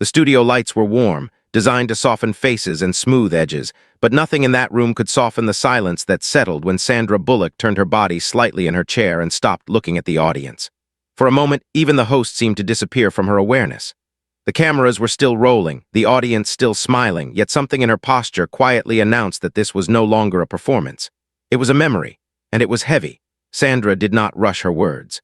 The studio lights were warm, designed to soften faces and smooth edges, but nothing in that room could soften the silence that settled when Sandra Bullock turned her body slightly in her chair and stopped looking at the audience. For a moment, even the host seemed to disappear from her awareness. The cameras were still rolling, the audience still smiling, yet something in her posture quietly announced that this was no longer a performance. It was a memory, and it was heavy. Sandra did not rush her words.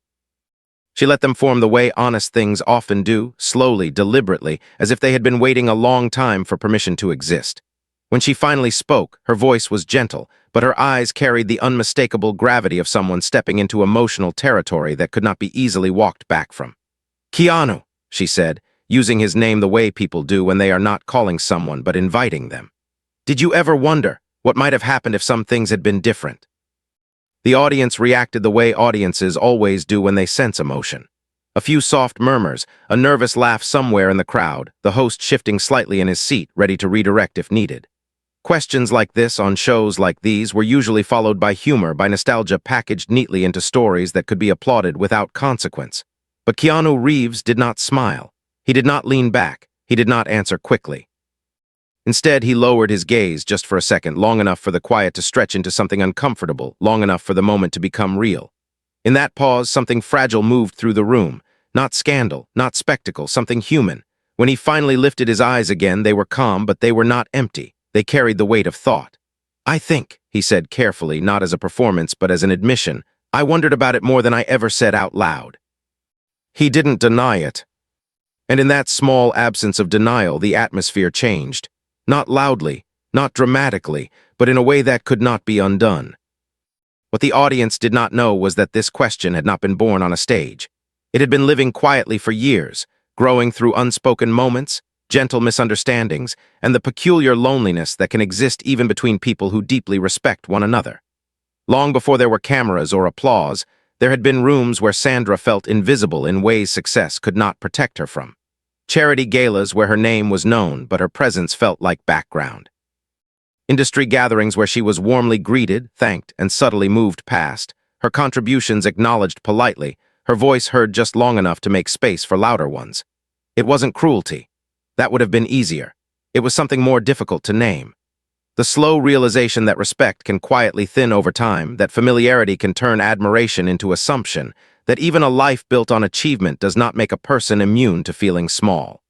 She let them form the way honest things often do, slowly, deliberately, as if they had been waiting a long time for permission to exist. When she finally spoke, her voice was gentle, but her eyes carried the unmistakable gravity of someone stepping into emotional territory that could not be easily walked back from. "Keanu," she said, using his name the way people do when they are not calling someone but inviting them. "Did you ever wonder what might have happened if some things had been different?" The audience reacted the way audiences always do when they sense emotion. A few soft murmurs, a nervous laugh somewhere in the crowd, the host shifting slightly in his seat, ready to redirect if needed. Questions like this on shows like these were usually followed by humor, by nostalgia packaged neatly into stories that could be applauded without consequence. But Keanu Reeves did not smile. He did not lean back. He did not answer quickly. Instead, he lowered his gaze just for a second, long enough for the quiet to stretch into something uncomfortable, long enough for the moment to become real. In that pause, something fragile moved through the room. Not scandal, not spectacle, something human. When he finally lifted his eyes again, they were calm, but they were not empty. They carried the weight of thought. "I think," he said carefully, not as a performance, but as an admission, "I wondered about it more than I ever said out loud." He didn't deny it. And in that small absence of denial, the atmosphere changed. Not loudly, not dramatically, but in a way that could not be undone. What the audience did not know was that this question had not been born on a stage. It had been living quietly for years, growing through unspoken moments, gentle misunderstandings, and the peculiar loneliness that can exist even between people who deeply respect one another. Long before there were cameras or applause, there had been rooms where Sandra felt invisible in ways success could not protect her from. Charity galas where her name was known, but her presence felt like background. Industry gatherings where she was warmly greeted, thanked, and subtly moved past, her contributions acknowledged politely, her voice heard just long enough to make space for louder ones. It wasn't cruelty. That would have been easier. It was something more difficult to name. The slow realization that respect can quietly thin over time, that familiarity can turn admiration into assumption, that even a life built on achievement does not make a person immune to feeling small.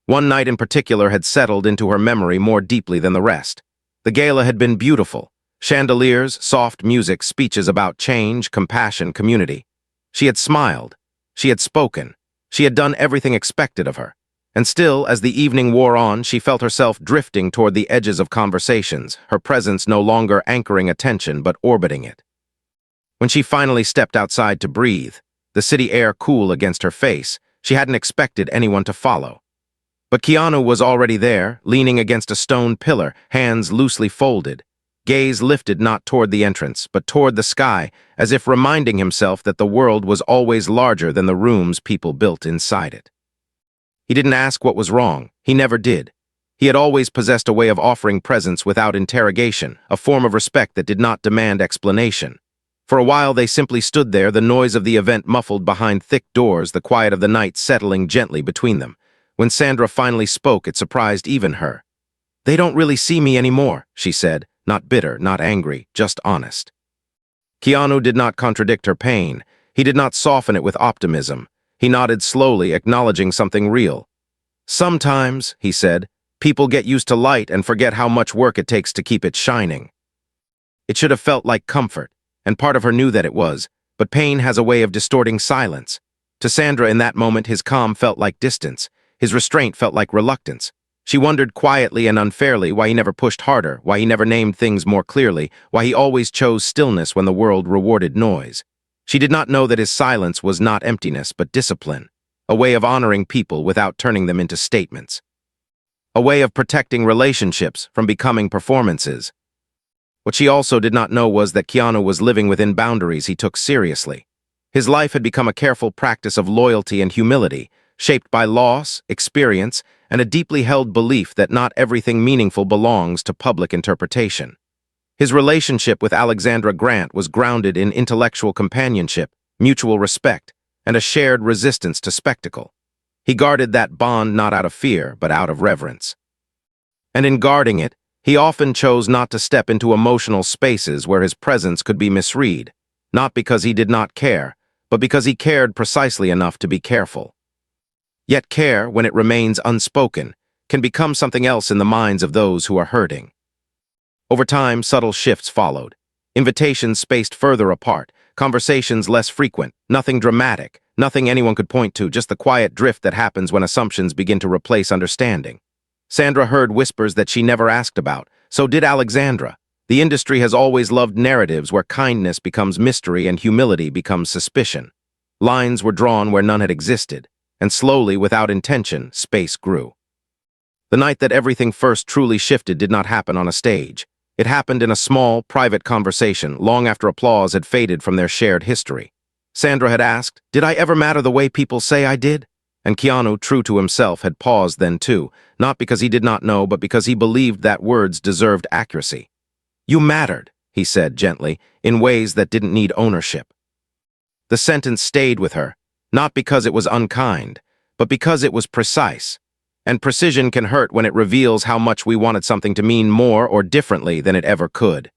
One night in particular had settled into her memory more deeply than the rest. The gala had been beautiful. Chandeliers, soft music, speeches about change, compassion, community. She had smiled. She had spoken. She had done everything expected of her. And still, as the evening wore on, she felt herself drifting toward the edges of conversations, her presence no longer anchoring attention but orbiting it. When she finally stepped outside to breathe, the city air cool against her face, she hadn't expected anyone to follow. But Keanu was already there, leaning against a stone pillar, hands loosely folded, gaze lifted not toward the entrance, but toward the sky, as if reminding himself that the world was always larger than the rooms people built inside it. He didn't ask what was wrong. He never did. He had always possessed a way of offering presence without interrogation, a form of respect that did not demand explanation. For a while they simply stood there, the noise of the event muffled behind thick doors, the quiet of the night settling gently between them. When Sandra finally spoke, it surprised even her. "They don't really see me anymore," she said, not bitter, not angry, just honest. Keanu did not contradict her pain. He did not soften it with optimism. He nodded slowly, acknowledging something real. "Sometimes," he said, "people get used to light and forget how much work it takes to keep it shining." It should have felt like comfort, and part of her knew that it was, but pain has a way of distorting silence. To Sandra in that moment, his calm felt like distance. His restraint felt like reluctance. She wondered quietly and unfairly why he never pushed harder, why he never named things more clearly, why he always chose stillness when the world rewarded noise. She did not know that his silence was not emptiness, but discipline, a way of honoring people without turning them into statements, a way of protecting relationships from becoming performances. What she also did not know was that Keanu was living within boundaries he took seriously. His life had become a careful practice of loyalty and humility, shaped by loss, experience, and a deeply held belief that not everything meaningful belongs to public interpretation. His relationship with Alexandra Grant was grounded in intellectual companionship, mutual respect, and a shared resistance to spectacle. He guarded that bond not out of fear, but out of reverence. And in guarding it, he often chose not to step into emotional spaces where his presence could be misread, not because he did not care, but because he cared precisely enough to be careful. Yet care, when it remains unspoken, can become something else in the minds of those who are hurting. Over time, subtle shifts followed. Invitations spaced further apart, conversations less frequent, nothing dramatic, nothing anyone could point to, just the quiet drift that happens when assumptions begin to replace understanding. Sandra heard whispers that she never asked about. So did Alexandra. The industry has always loved narratives where kindness becomes mystery and humility becomes suspicion. Lines were drawn where none had existed, and slowly, without intention, space grew. The night that everything first truly shifted did not happen on a stage. It happened in a small, private conversation, long after applause had faded from their shared history. Sandra had asked, "Did I ever matter the way people say I did?" And Keanu, true to himself, had paused then too, not because he did not know, but because he believed that words deserved accuracy. "You mattered," he said gently, in ways that didn't need ownership. The sentence stayed with her, not because it was unkind, but because it was precise. And precision can hurt when it reveals how much we wanted something to mean more or differently than it ever could.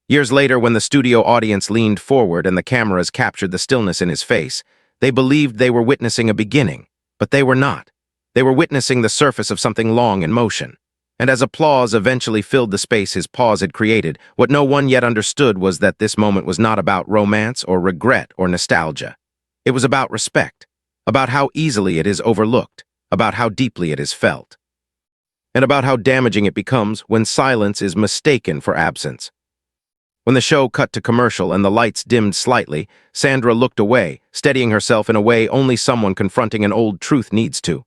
Years later, when the studio audience leaned forward and the cameras captured the stillness in his face, they believed they were witnessing a beginning, but they were not. They were witnessing the surface of something long in motion. And as applause eventually filled the space his pause had created, what no one yet understood was that this moment was not about romance or regret or nostalgia. It was about respect, about how easily it is overlooked, about how deeply it is felt, and about how damaging it becomes when silence is mistaken for absence. When the show cut to commercial and the lights dimmed slightly, Sandra looked away, steadying herself in a way only someone confronting an old truth needs to.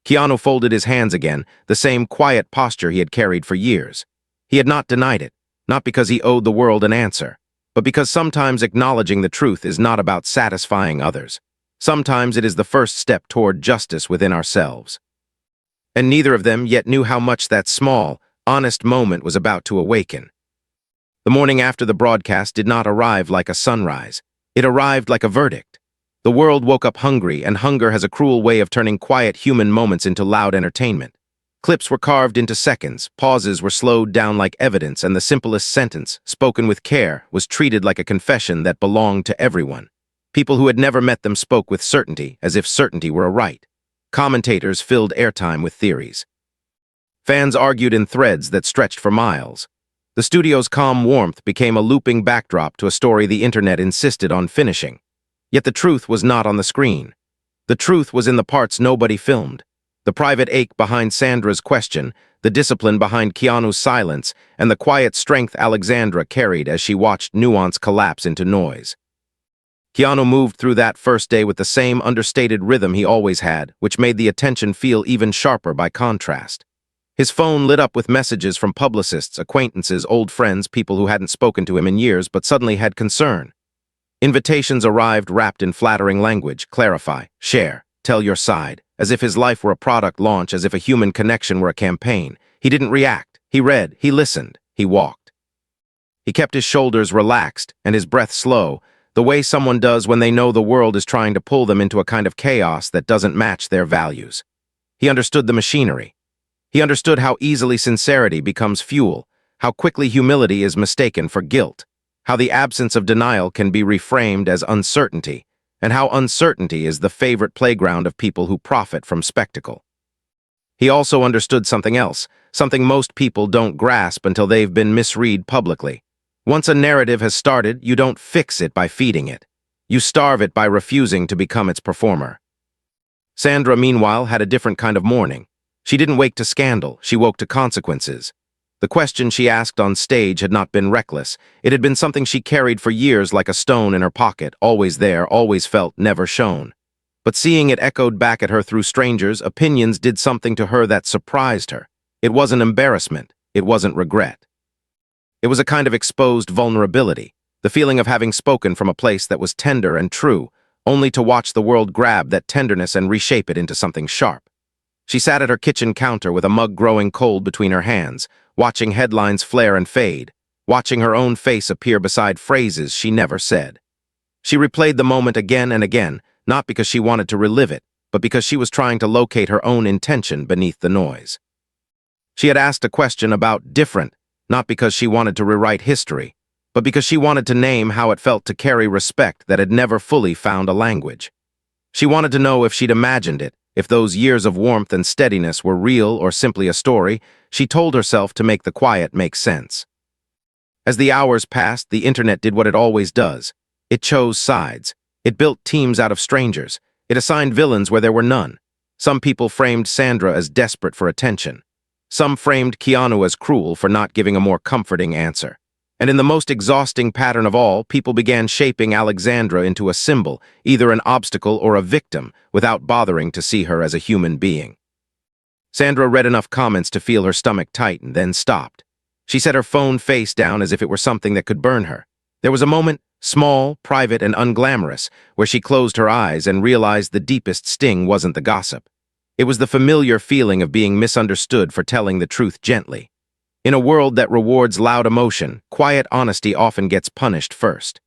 Keanu folded his hands again, the same quiet posture he had carried for years. He had not denied it, not because he owed the world an answer, but because sometimes acknowledging the truth is not about satisfying others. Sometimes it is the first step toward justice within ourselves. And neither of them yet knew how much that small, honest moment was about to awaken. The morning after the broadcast did not arrive like a sunrise. It arrived like a verdict. The world woke up hungry, and hunger has a cruel way of turning quiet human moments into loud entertainment. Clips were carved into seconds, pauses were slowed down like evidence, and the simplest sentence, spoken with care, was treated like a confession that belonged to everyone. People who had never met them spoke with certainty, as if certainty were a right. Commentators filled airtime with theories. Fans argued in threads that stretched for miles. The studio's calm warmth became a looping backdrop to a story the internet insisted on finishing. Yet the truth was not on the screen. The truth was in the parts nobody filmed. The private ache behind Sandra's question, the discipline behind Keanu's silence, and the quiet strength Alexandra carried as she watched nuance collapse into noise. Keanu moved through that first day with the same understated rhythm he always had, which made the attention feel even sharper by contrast. His phone lit up with messages from publicists, acquaintances, old friends, people who hadn't spoken to him in years but suddenly had concern. Invitations arrived wrapped in flattering language: clarify, share, tell your side, as if his life were a product launch, as if a human connection were a campaign. He didn't react. He read, he listened, he walked. He kept his shoulders relaxed and his breath slow, the way someone does when they know the world is trying to pull them into a kind of chaos that doesn't match their values. He understood the machinery. He understood how easily sincerity becomes fuel, how quickly humility is mistaken for guilt, how the absence of denial can be reframed as uncertainty, and how uncertainty is the favorite playground of people who profit from spectacle. He also understood something else, something most people don't grasp until they've been misread publicly. Once a narrative has started, you don't fix it by feeding it. You starve it by refusing to become its performer. Sandra, meanwhile, had a different kind of morning. She didn't wake to scandal, she woke to consequences. The question she asked on stage had not been reckless. It had been something she carried for years like a stone in her pocket, always there, always felt, never shown. But seeing it echoed back at her through strangers' opinions did something to her that surprised her. It wasn't embarrassment, it wasn't regret. It was a kind of exposed vulnerability, the feeling of having spoken from a place that was tender and true, only to watch the world grab that tenderness and reshape it into something sharp. She sat at her kitchen counter with a mug growing cold between her hands, watching headlines flare and fade, watching her own face appear beside phrases she never said. She replayed the moment again and again, not because she wanted to relive it, but because she was trying to locate her own intention beneath the noise. She had asked a question about different, not because she wanted to rewrite history, but because she wanted to name how it felt to carry respect that had never fully found a language. She wanted to know if she'd imagined it, if those years of warmth and steadiness were real or simply a story. She told herself to make the quiet make sense. As the hours passed, the internet did what it always does. It chose sides. It built teams out of strangers. It assigned villains where there were none. Some people framed Sandra as desperate for attention. Some framed Keanu as cruel for not giving a more comforting answer. And in the most exhausting pattern of all, people began shaping Alexandra into a symbol, either an obstacle or a victim, without bothering to see her as a human being. Sandra read enough comments to feel her stomach tighten, then stopped. She set her phone face down as if it were something that could burn her. There was a moment, small, private, and unglamorous, where she closed her eyes and realized the deepest sting wasn't the gossip. It was the familiar feeling of being misunderstood for telling the truth gently. In a world that rewards loud emotion, quiet honesty often gets punished first.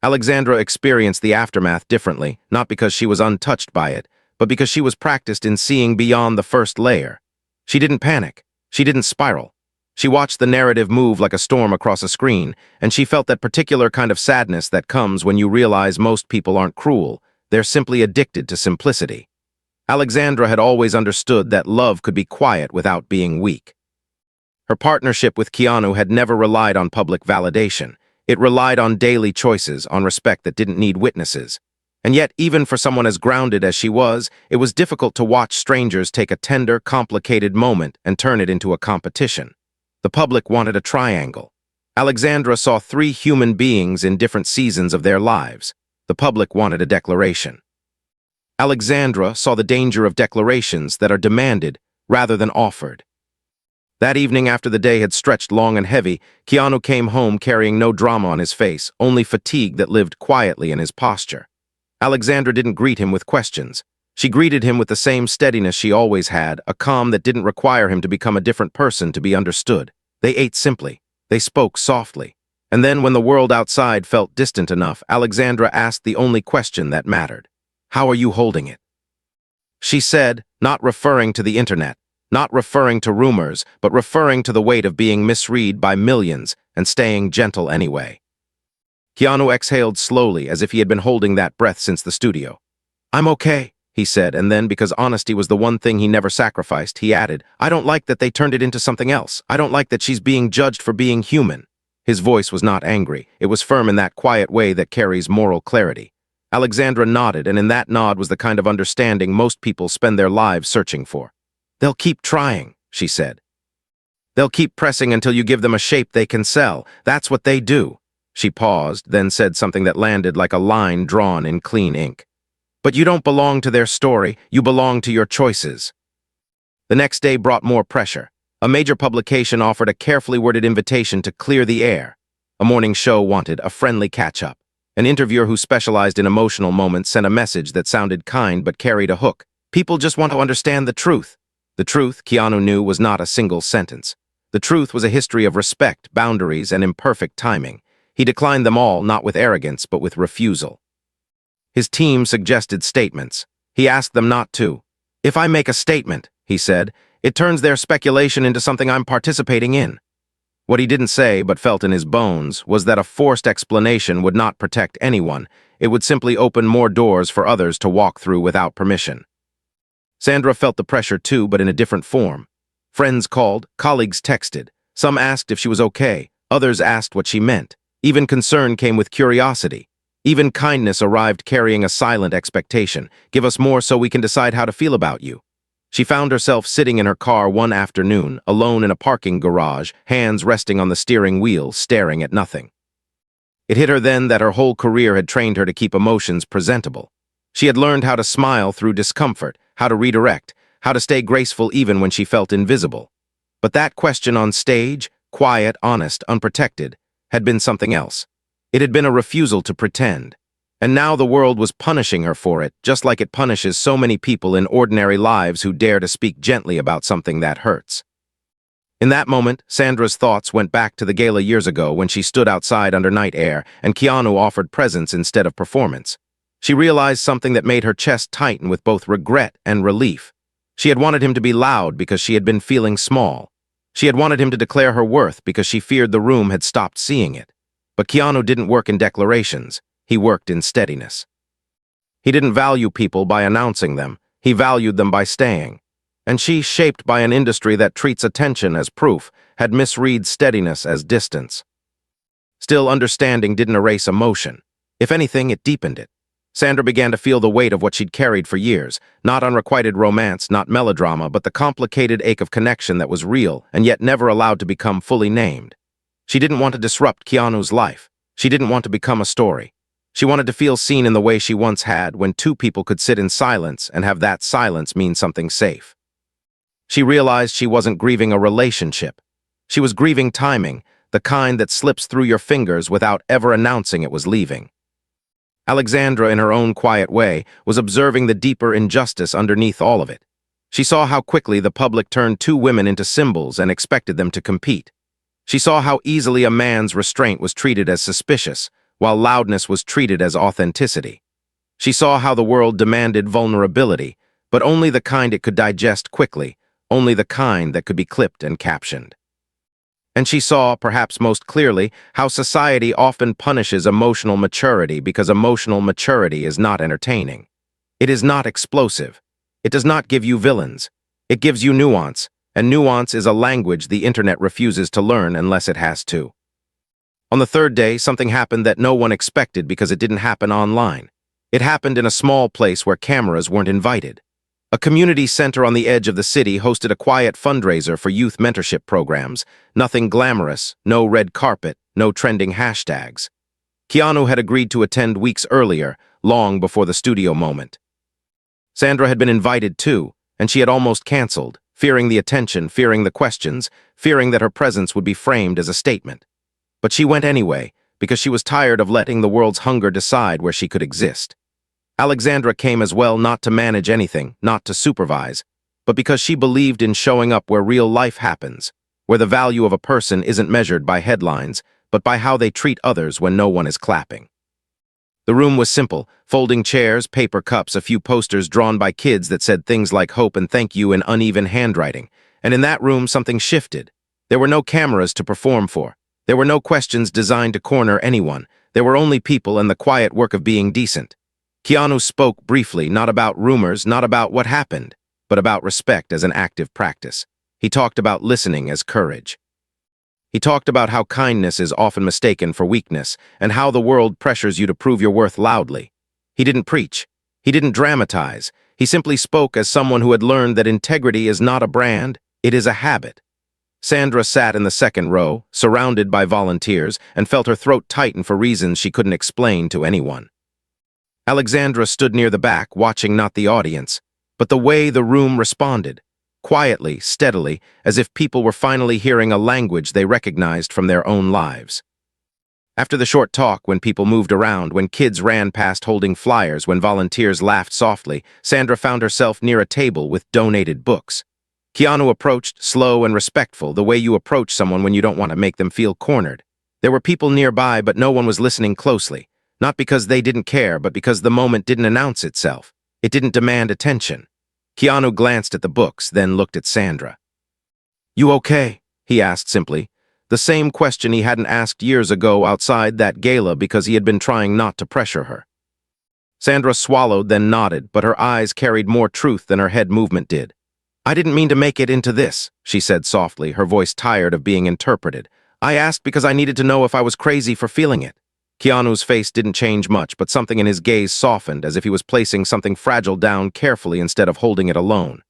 Alexandra experienced the aftermath differently, not because she was untouched by it, but because she was practiced in seeing beyond the first layer. She didn't panic. She didn't spiral. She watched the narrative move like a storm across a screen, and she felt that particular kind of sadness that comes when you realize most people aren't cruel, they're simply addicted to simplicity. Alexandra had always understood that love could be quiet without being weak. Her partnership with Keanu had never relied on public validation. It relied on daily choices, on respect that didn't need witnesses. And yet, even for someone as grounded as she was, it was difficult to watch strangers take a tender, complicated moment and turn it into a competition. The public wanted a triangle. Alexandra saw three human beings in different seasons of their lives. The public wanted a declaration. Alexandra saw the danger of declarations that are demanded rather than offered. That evening, after the day had stretched long and heavy, Keanu came home carrying no drama on his face, only fatigue that lived quietly in his posture. Alexandra didn't greet him with questions. She greeted him with the same steadiness she always had, a calm that didn't require him to become a different person to be understood. They ate simply. They spoke softly. And then, when the world outside felt distant enough, Alexandra asked the only question that mattered. "How are you holding it?" She said, not referring to the internet, not referring to rumors, but referring to the weight of being misread by millions and staying gentle anyway. Keanu exhaled slowly, as if he had been holding that breath since the studio. "I'm okay," he said, and then, because honesty was the one thing he never sacrificed, he added, "I don't like that they turned it into something else. I don't like that she's being judged for being human." His voice was not angry. It was firm in that quiet way that carries moral clarity. Alexandra nodded, and in that nod was the kind of understanding most people spend their lives searching for. "They'll keep trying," she said. "They'll keep pressing until you give them a shape they can sell. That's what they do." She paused, then said something that landed like a line drawn in clean ink. "But you don't belong to their story, you belong to your choices." The next day brought more pressure. A major publication offered a carefully worded invitation to clear the air. A morning show wanted a friendly catch-up. An interviewer who specialized in emotional moments sent a message that sounded kind but carried a hook. People just want to understand the truth. The truth, Keanu knew, was not a single sentence. The truth was a history of respect, boundaries, and imperfect timing. He declined them all, not with arrogance, but with refusal. His team suggested statements. He asked them not to. "If I make a statement," he said, "it turns their speculation into something I'm participating in." What he didn't say, but felt in his bones, was that a forced explanation would not protect anyone. It would simply open more doors for others to walk through without permission. Sandra felt the pressure too, but in a different form. Friends called, colleagues texted. Some asked if she was okay, others asked what she meant. Even concern came with curiosity. Even kindness arrived carrying a silent expectation. "Give us more so we can decide how to feel about you." She found herself sitting in her car one afternoon, alone in a parking garage, hands resting on the steering wheel, staring at nothing. It hit her then that her whole career had trained her to keep emotions presentable. She had learned how to smile through discomfort, how to redirect, how to stay graceful even when she felt invisible. But that question on stage, quiet, honest, unprotected, had been something else. It had been a refusal to pretend. And now the world was punishing her for it, just like it punishes so many people in ordinary lives who dare to speak gently about something that hurts. In that moment, Sandra's thoughts went back to the gala years ago when she stood outside under night air and Keanu offered presence instead of performance. She realized something that made her chest tighten with both regret and relief. She had wanted him to be loud because she had been feeling small. She had wanted him to declare her worth because she feared the room had stopped seeing it. But Keanu didn't work in declarations. He worked in steadiness. He didn't value people by announcing them. He valued them by staying. And she, shaped by an industry that treats attention as proof, had misread steadiness as distance. Still, understanding didn't erase emotion. If anything, it deepened it. Sandra began to feel the weight of what she'd carried for years, not unrequited romance, not melodrama, but the complicated ache of connection that was real and yet never allowed to become fully named. She didn't want to disrupt Keanu's life. She didn't want to become a story. She wanted to feel seen in the way she once had, when two people could sit in silence and have that silence mean something safe. She realized she wasn't grieving a relationship. She was grieving timing, the kind that slips through your fingers without ever announcing it was leaving. Alexandra, in her own quiet way, was observing the deeper injustice underneath all of it. She saw how quickly the public turned two women into symbols and expected them to compete. She saw how easily a man's restraint was treated as suspicious, while loudness was treated as authenticity. She saw how the world demanded vulnerability, but only the kind it could digest quickly, only the kind that could be clipped and captioned. And she saw, perhaps most clearly, how society often punishes emotional maturity because emotional maturity is not entertaining. It is not explosive. It does not give you villains. It gives you nuance, and nuance is a language the internet refuses to learn unless it has to. On the third day, something happened that no one expected because it didn't happen online. It happened in a small place where cameras weren't invited. A community center on the edge of the city hosted a quiet fundraiser for youth mentorship programs. Nothing glamorous, no red carpet, no trending hashtags. Keanu had agreed to attend weeks earlier, long before the studio moment. Sandra had been invited too, and she had almost canceled, fearing the attention, fearing the questions, fearing that her presence would be framed as a statement. But she went anyway, because she was tired of letting the world's hunger decide where she could exist. Alexandra came as well, not to manage anything, not to supervise, but because she believed in showing up where real life happens, where the value of a person isn't measured by headlines, but by how they treat others when no one is clapping. The room was simple: folding chairs, paper cups, a few posters drawn by kids that said things like hope and thank you in uneven handwriting. And in that room, something shifted. There were no cameras to perform for. There were no questions designed to corner anyone. There were only people and the quiet work of being decent. Keanu spoke briefly, not about rumors, not about what happened, but about respect as an active practice. He talked about listening as courage. He talked about how kindness is often mistaken for weakness, and how the world pressures you to prove your worth loudly. He didn't preach. He didn't dramatize. He simply spoke as someone who had learned that integrity is not a brand, it is a habit. Sandra sat in the second row, surrounded by volunteers, and felt her throat tighten for reasons she couldn't explain to anyone. Alexandra stood near the back, watching not the audience, but the way the room responded, quietly, steadily, as if people were finally hearing a language they recognized from their own lives. After the short talk, when people moved around, when kids ran past holding flyers, when volunteers laughed softly, Sandra found herself near a table with donated books. Keanu approached, slow and respectful, the way you approach someone when you don't want to make them feel cornered. There were people nearby, but no one was listening closely. Not because they didn't care, but because the moment didn't announce itself. It didn't demand attention. Keanu glanced at the books, then looked at Sandra. "You okay?" he asked simply. The same question he hadn't asked years ago outside that gala because he had been trying not to pressure her. Sandra swallowed, then nodded, but her eyes carried more truth than her head movement did. "I didn't mean to make it into this," she said softly, her voice tired of being interpreted. "I asked because I needed to know if I was crazy for feeling it." Keanu's face didn't change much, but something in his gaze softened, as if he was placing something fragile down carefully instead of holding it alone.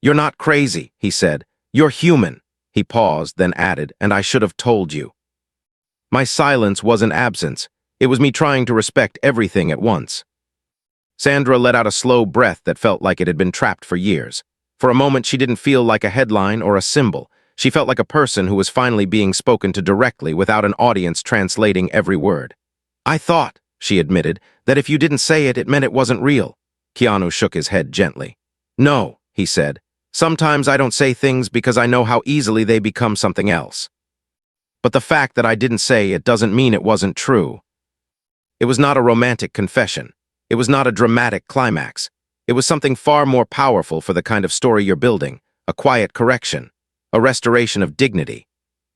"You're not crazy," he said. "You're human." He paused, then added, "And I should have told you." My silence wasn't absence. It was me trying to respect everything at once. Sandra let out a slow breath that felt like it had been trapped for years. For a moment, she didn't feel like a headline or a symbol. She felt like a person who was finally being spoken to directly without an audience translating every word. "I thought," she admitted, "that if you didn't say it, it meant it wasn't real." Keanu shook his head gently. "No," he said. "Sometimes I don't say things because I know how easily they become something else. But the fact that I didn't say it doesn't mean it wasn't true." It was not a romantic confession. It was not a dramatic climax. It was something far more powerful for the kind of story you're building, a quiet correction, a restoration of dignity.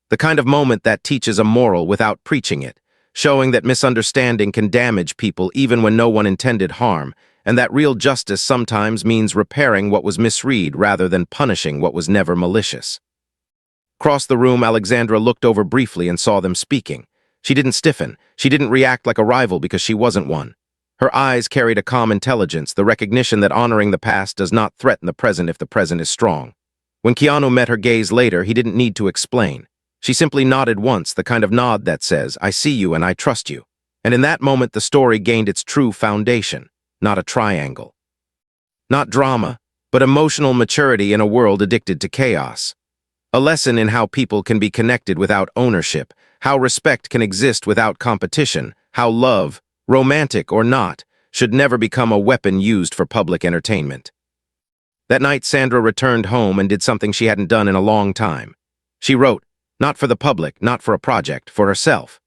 The kind of moment that teaches a moral without preaching it, showing that misunderstanding can damage people even when no one intended harm, and that real justice sometimes means repairing what was misread rather than punishing what was never malicious. Across the room, Alexandra looked over briefly and saw them speaking. She didn't stiffen. She didn't react like a rival because she wasn't one. Her eyes carried a calm intelligence, the recognition that honoring the past does not threaten the present if the present is strong. When Keanu met her gaze later, he didn't need to explain. She simply nodded once, the kind of nod that says, "I see you and I trust you." And in that moment, the story gained its true foundation, not a triangle. Not drama, but emotional maturity in a world addicted to chaos. A lesson in how people can be connected without ownership, how respect can exist without competition, how love, romantic or not, should never become a weapon used for public entertainment. That night, Sandra returned home and did something she hadn't done in a long time. She wrote, not for the public, not for a project, for herself.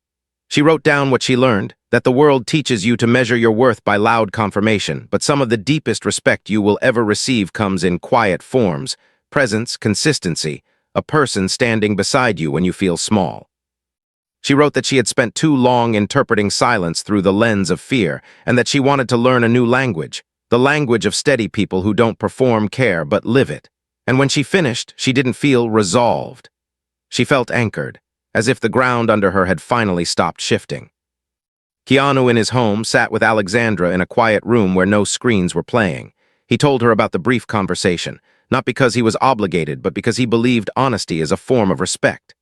She wrote down what she learned, that the world teaches you to measure your worth by loud confirmation, but some of the deepest respect you will ever receive comes in quiet forms, presence, consistency, a person standing beside you when you feel small. She wrote that she had spent too long interpreting silence through the lens of fear, and that she wanted to learn a new language, the language of steady people who don't perform care but live it. And when she finished, she didn't feel resolved. She felt anchored, as if the ground under her had finally stopped shifting. Keanu, in his home, sat with Alexandra in a quiet room where no screens were playing. He told her about the brief conversation, not because he was obligated, but because he believed honesty is a form of respect.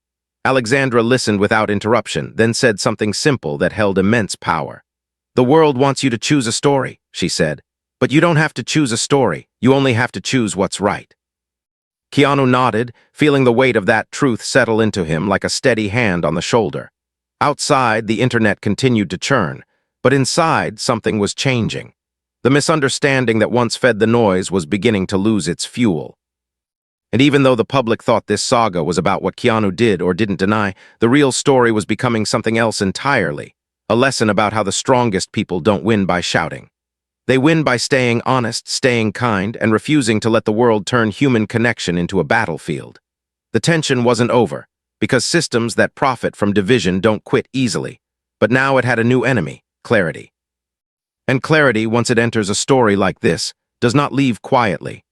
Alexandra listened without interruption, then said something simple that held immense power. "The world wants you to choose a story," she said. "But you don't have to choose a story, you only have to choose what's right." Keanu nodded, feeling the weight of that truth settle into him like a steady hand on the shoulder. Outside, the internet continued to churn, but inside, something was changing. The misunderstanding that once fed the noise was beginning to lose its fuel. And even though the public thought this saga was about what Keanu did or didn't deny, the real story was becoming something else entirely, a lesson about how the strongest people don't win by shouting. They win by staying honest, staying kind, and refusing to let the world turn human connection into a battlefield. The tension wasn't over, because systems that profit from division don't quit easily, but now it had a new enemy, clarity. And clarity, once it enters a story like this, does not leave quietly.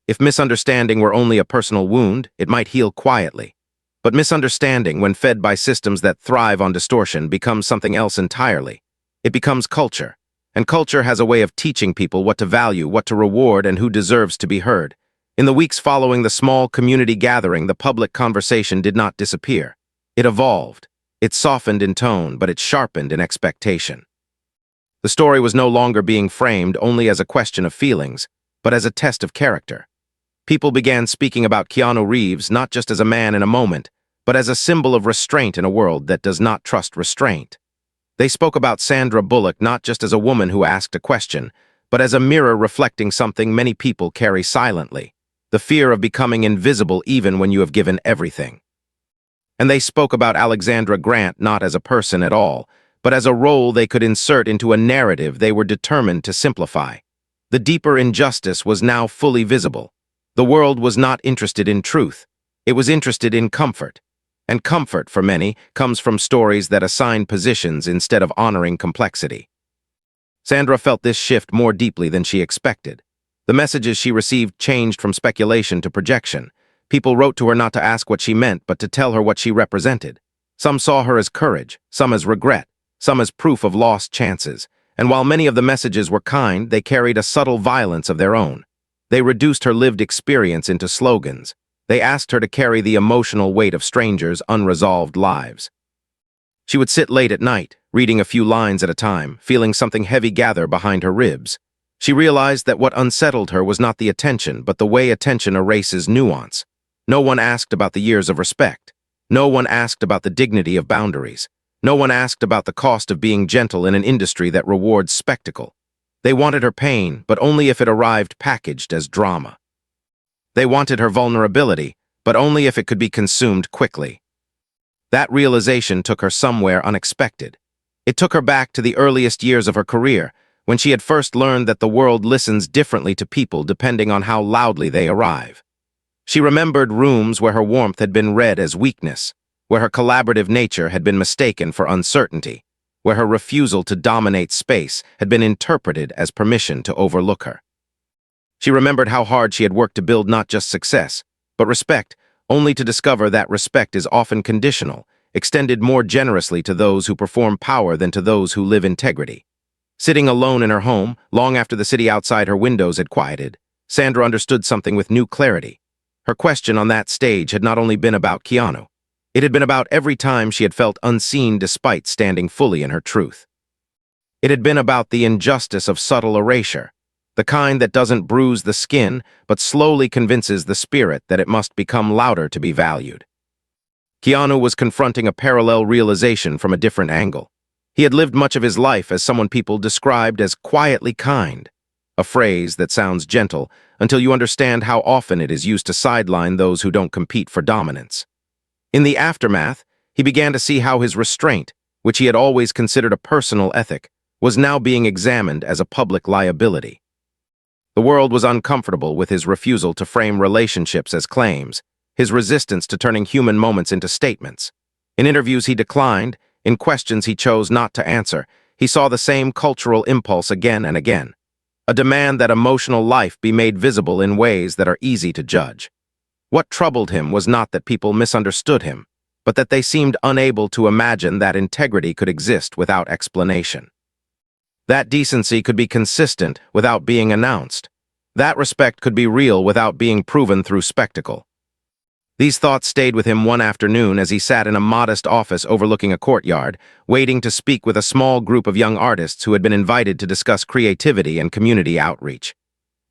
If misunderstanding were only a personal wound, it might heal quietly. But misunderstanding, when fed by systems that thrive on distortion, becomes something else entirely. It becomes culture. And culture has a way of teaching people what to value, what to reward, and who deserves to be heard. In the weeks following the small community gathering, the public conversation did not disappear. It evolved. It softened in tone, but it sharpened in expectation. The story was no longer being framed only as a question of feelings, but as a test of character. People began speaking about Keanu Reeves not just as a man in a moment, but as a symbol of restraint in a world that does not trust restraint. They spoke about Sandra Bullock not just as a woman who asked a question, but as a mirror reflecting something many people carry silently, the fear of becoming invisible even when you have given everything. And they spoke about Alexandra Grant not as a person at all, but as a role they could insert into a narrative they were determined to simplify. The deeper injustice was now fully visible. The world was not interested in truth. It was interested in comfort. And comfort, for many, comes from stories that assign positions instead of honoring complexity. Sandra felt this shift more deeply than she expected. The messages she received changed from speculation to projection. People wrote to her not to ask what she meant, but to tell her what she represented. Some saw her as courage, some as regret, some as proof of lost chances. And while many of the messages were kind, they carried a subtle violence of their own. They reduced her lived experience into slogans. They asked her to carry the emotional weight of strangers' unresolved lives. She would sit late at night, reading a few lines at a time, feeling something heavy gather behind her ribs. She realized that what unsettled her was not the attention, but the way attention erases nuance. No one asked about the years of respect. No one asked about the dignity of boundaries. No one asked about the cost of being gentle in an industry that rewards spectacle. They wanted her pain, but only if it arrived packaged as drama. They wanted her vulnerability, but only if it could be consumed quickly. That realization took her somewhere unexpected. It took her back to the earliest years of her career, when she had first learned that the world listens differently to people depending on how loudly they arrive. She remembered rooms where her warmth had been read as weakness, where her collaborative nature had been mistaken for uncertainty, where her refusal to dominate space had been interpreted as permission to overlook her. She remembered how hard she had worked to build not just success, but respect, only to discover that respect is often conditional, extended more generously to those who perform power than to those who live integrity. Sitting alone in her home, long after the city outside her windows had quieted, Sandra understood something with new clarity. Her question on that stage had not only been about Keanu. It had been about every time she had felt unseen despite standing fully in her truth. It had been about the injustice of subtle erasure, the kind that doesn't bruise the skin, but slowly convinces the spirit that it must become louder to be valued. Keanu was confronting a parallel realization from a different angle. He had lived much of his life as someone people described as quietly kind, a phrase that sounds gentle until you understand how often it is used to sideline those who don't compete for dominance. In the aftermath, he began to see how his restraint, which he had always considered a personal ethic, was now being examined as a public liability. The world was uncomfortable with his refusal to frame relationships as claims, his resistance to turning human moments into statements. In interviews he declined, in questions he chose not to answer, he saw the same cultural impulse again and again, a demand that emotional life be made visible in ways that are easy to judge. What troubled him was not that people misunderstood him, but that they seemed unable to imagine that integrity could exist without explanation. That decency could be consistent without being announced. That respect could be real without being proven through spectacle. These thoughts stayed with him one afternoon as he sat in a modest office overlooking a courtyard, waiting to speak with a small group of young artists who had been invited to discuss creativity and community outreach.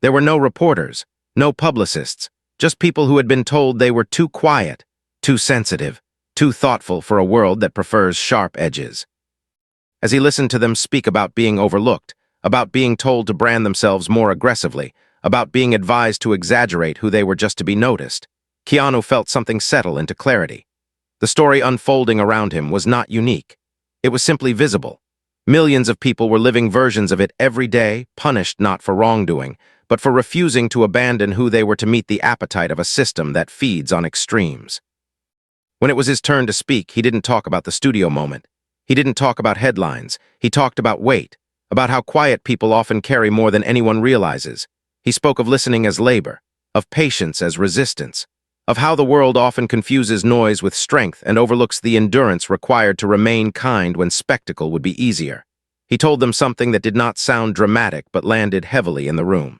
There were no reporters, no publicists, just people who had been told they were too quiet, too sensitive, too thoughtful for a world that prefers sharp edges. As he listened to them speak about being overlooked, about being told to brand themselves more aggressively, about being advised to exaggerate who they were just to be noticed, Keanu felt something settle into clarity. The story unfolding around him was not unique. It was simply visible. Millions of people were living versions of it every day, punished not for wrongdoing, but for refusing to abandon who they were to meet the appetite of a system that feeds on extremes. When it was his turn to speak, he didn't talk about the studio moment. He didn't talk about headlines. He talked about weight, about how quiet people often carry more than anyone realizes. He spoke of listening as labor, of patience as resistance, of how the world often confuses noise with strength and overlooks the endurance required to remain kind when spectacle would be easier. He told them something that did not sound dramatic but landed heavily in the room.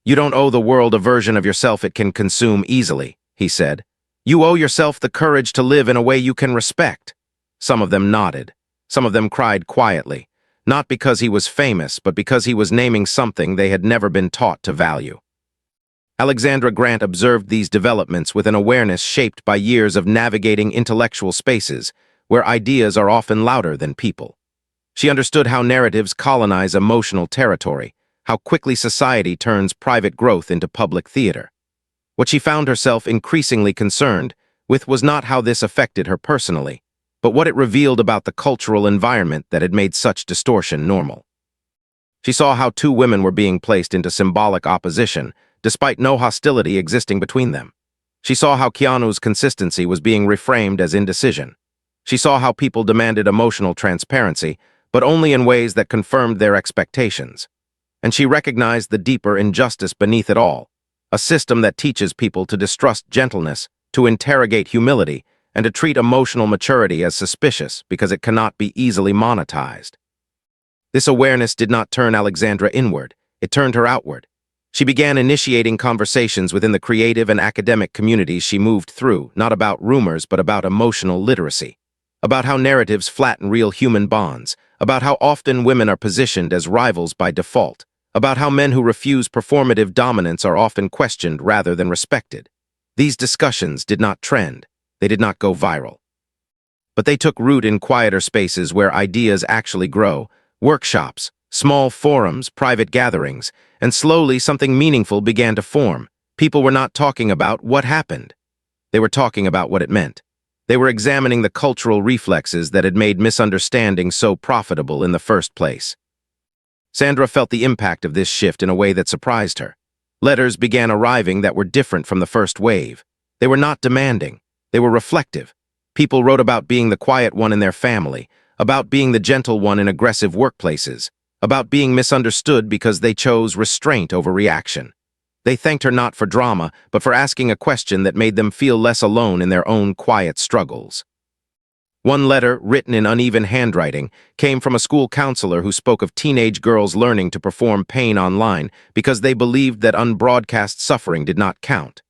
"You don't owe the world a version of yourself it can consume easily," he said. "You owe yourself the courage to live in a way you can respect." Some of them nodded. Some of them cried quietly, not because he was famous, but because he was naming something they had never been taught to value. Alexandra Grant observed these developments with an awareness shaped by years of navigating intellectual spaces, where ideas are often louder than people. She understood how narratives colonize emotional territory, how quickly society turns private growth into public theater. What she found herself increasingly concerned with was not how this affected her personally, but what it revealed about the cultural environment that had made such distortion normal. She saw how two women were being placed into symbolic opposition, despite no hostility existing between them. She saw how Keanu's consistency was being reframed as indecision. She saw how people demanded emotional transparency, but only in ways that confirmed their expectations. And she recognized the deeper injustice beneath it all, a system that teaches people to distrust gentleness, to interrogate humility, and to treat emotional maturity as suspicious because it cannot be easily monetized. This awareness did not turn Alexandra inward, it turned her outward. She began initiating conversations within the creative and academic communities she moved through, not about rumors but about emotional literacy, about how narratives flatten real human bonds, about how often women are positioned as rivals by default, about how men who refuse performative dominance are often questioned rather than respected. These discussions did not trend. They did not go viral. But they took root in quieter spaces where ideas actually grow, workshops, small forums, private gatherings, and slowly something meaningful began to form. People were not talking about what happened. They were talking about what it meant. They were examining the cultural reflexes that had made misunderstanding so profitable in the first place. Sandra felt the impact of this shift in a way that surprised her. Letters began arriving that were different from the first wave. They were not demanding. They were reflective. People wrote about being the quiet one in their family, about being the gentle one in aggressive workplaces, about being misunderstood because they chose restraint over reaction. They thanked her not for drama, but for asking a question that made them feel less alone in their own quiet struggles. One letter, written in uneven handwriting, came from a school counselor who spoke of teenage girls learning to perform pain online because they believed that unbroadcast suffering did not count.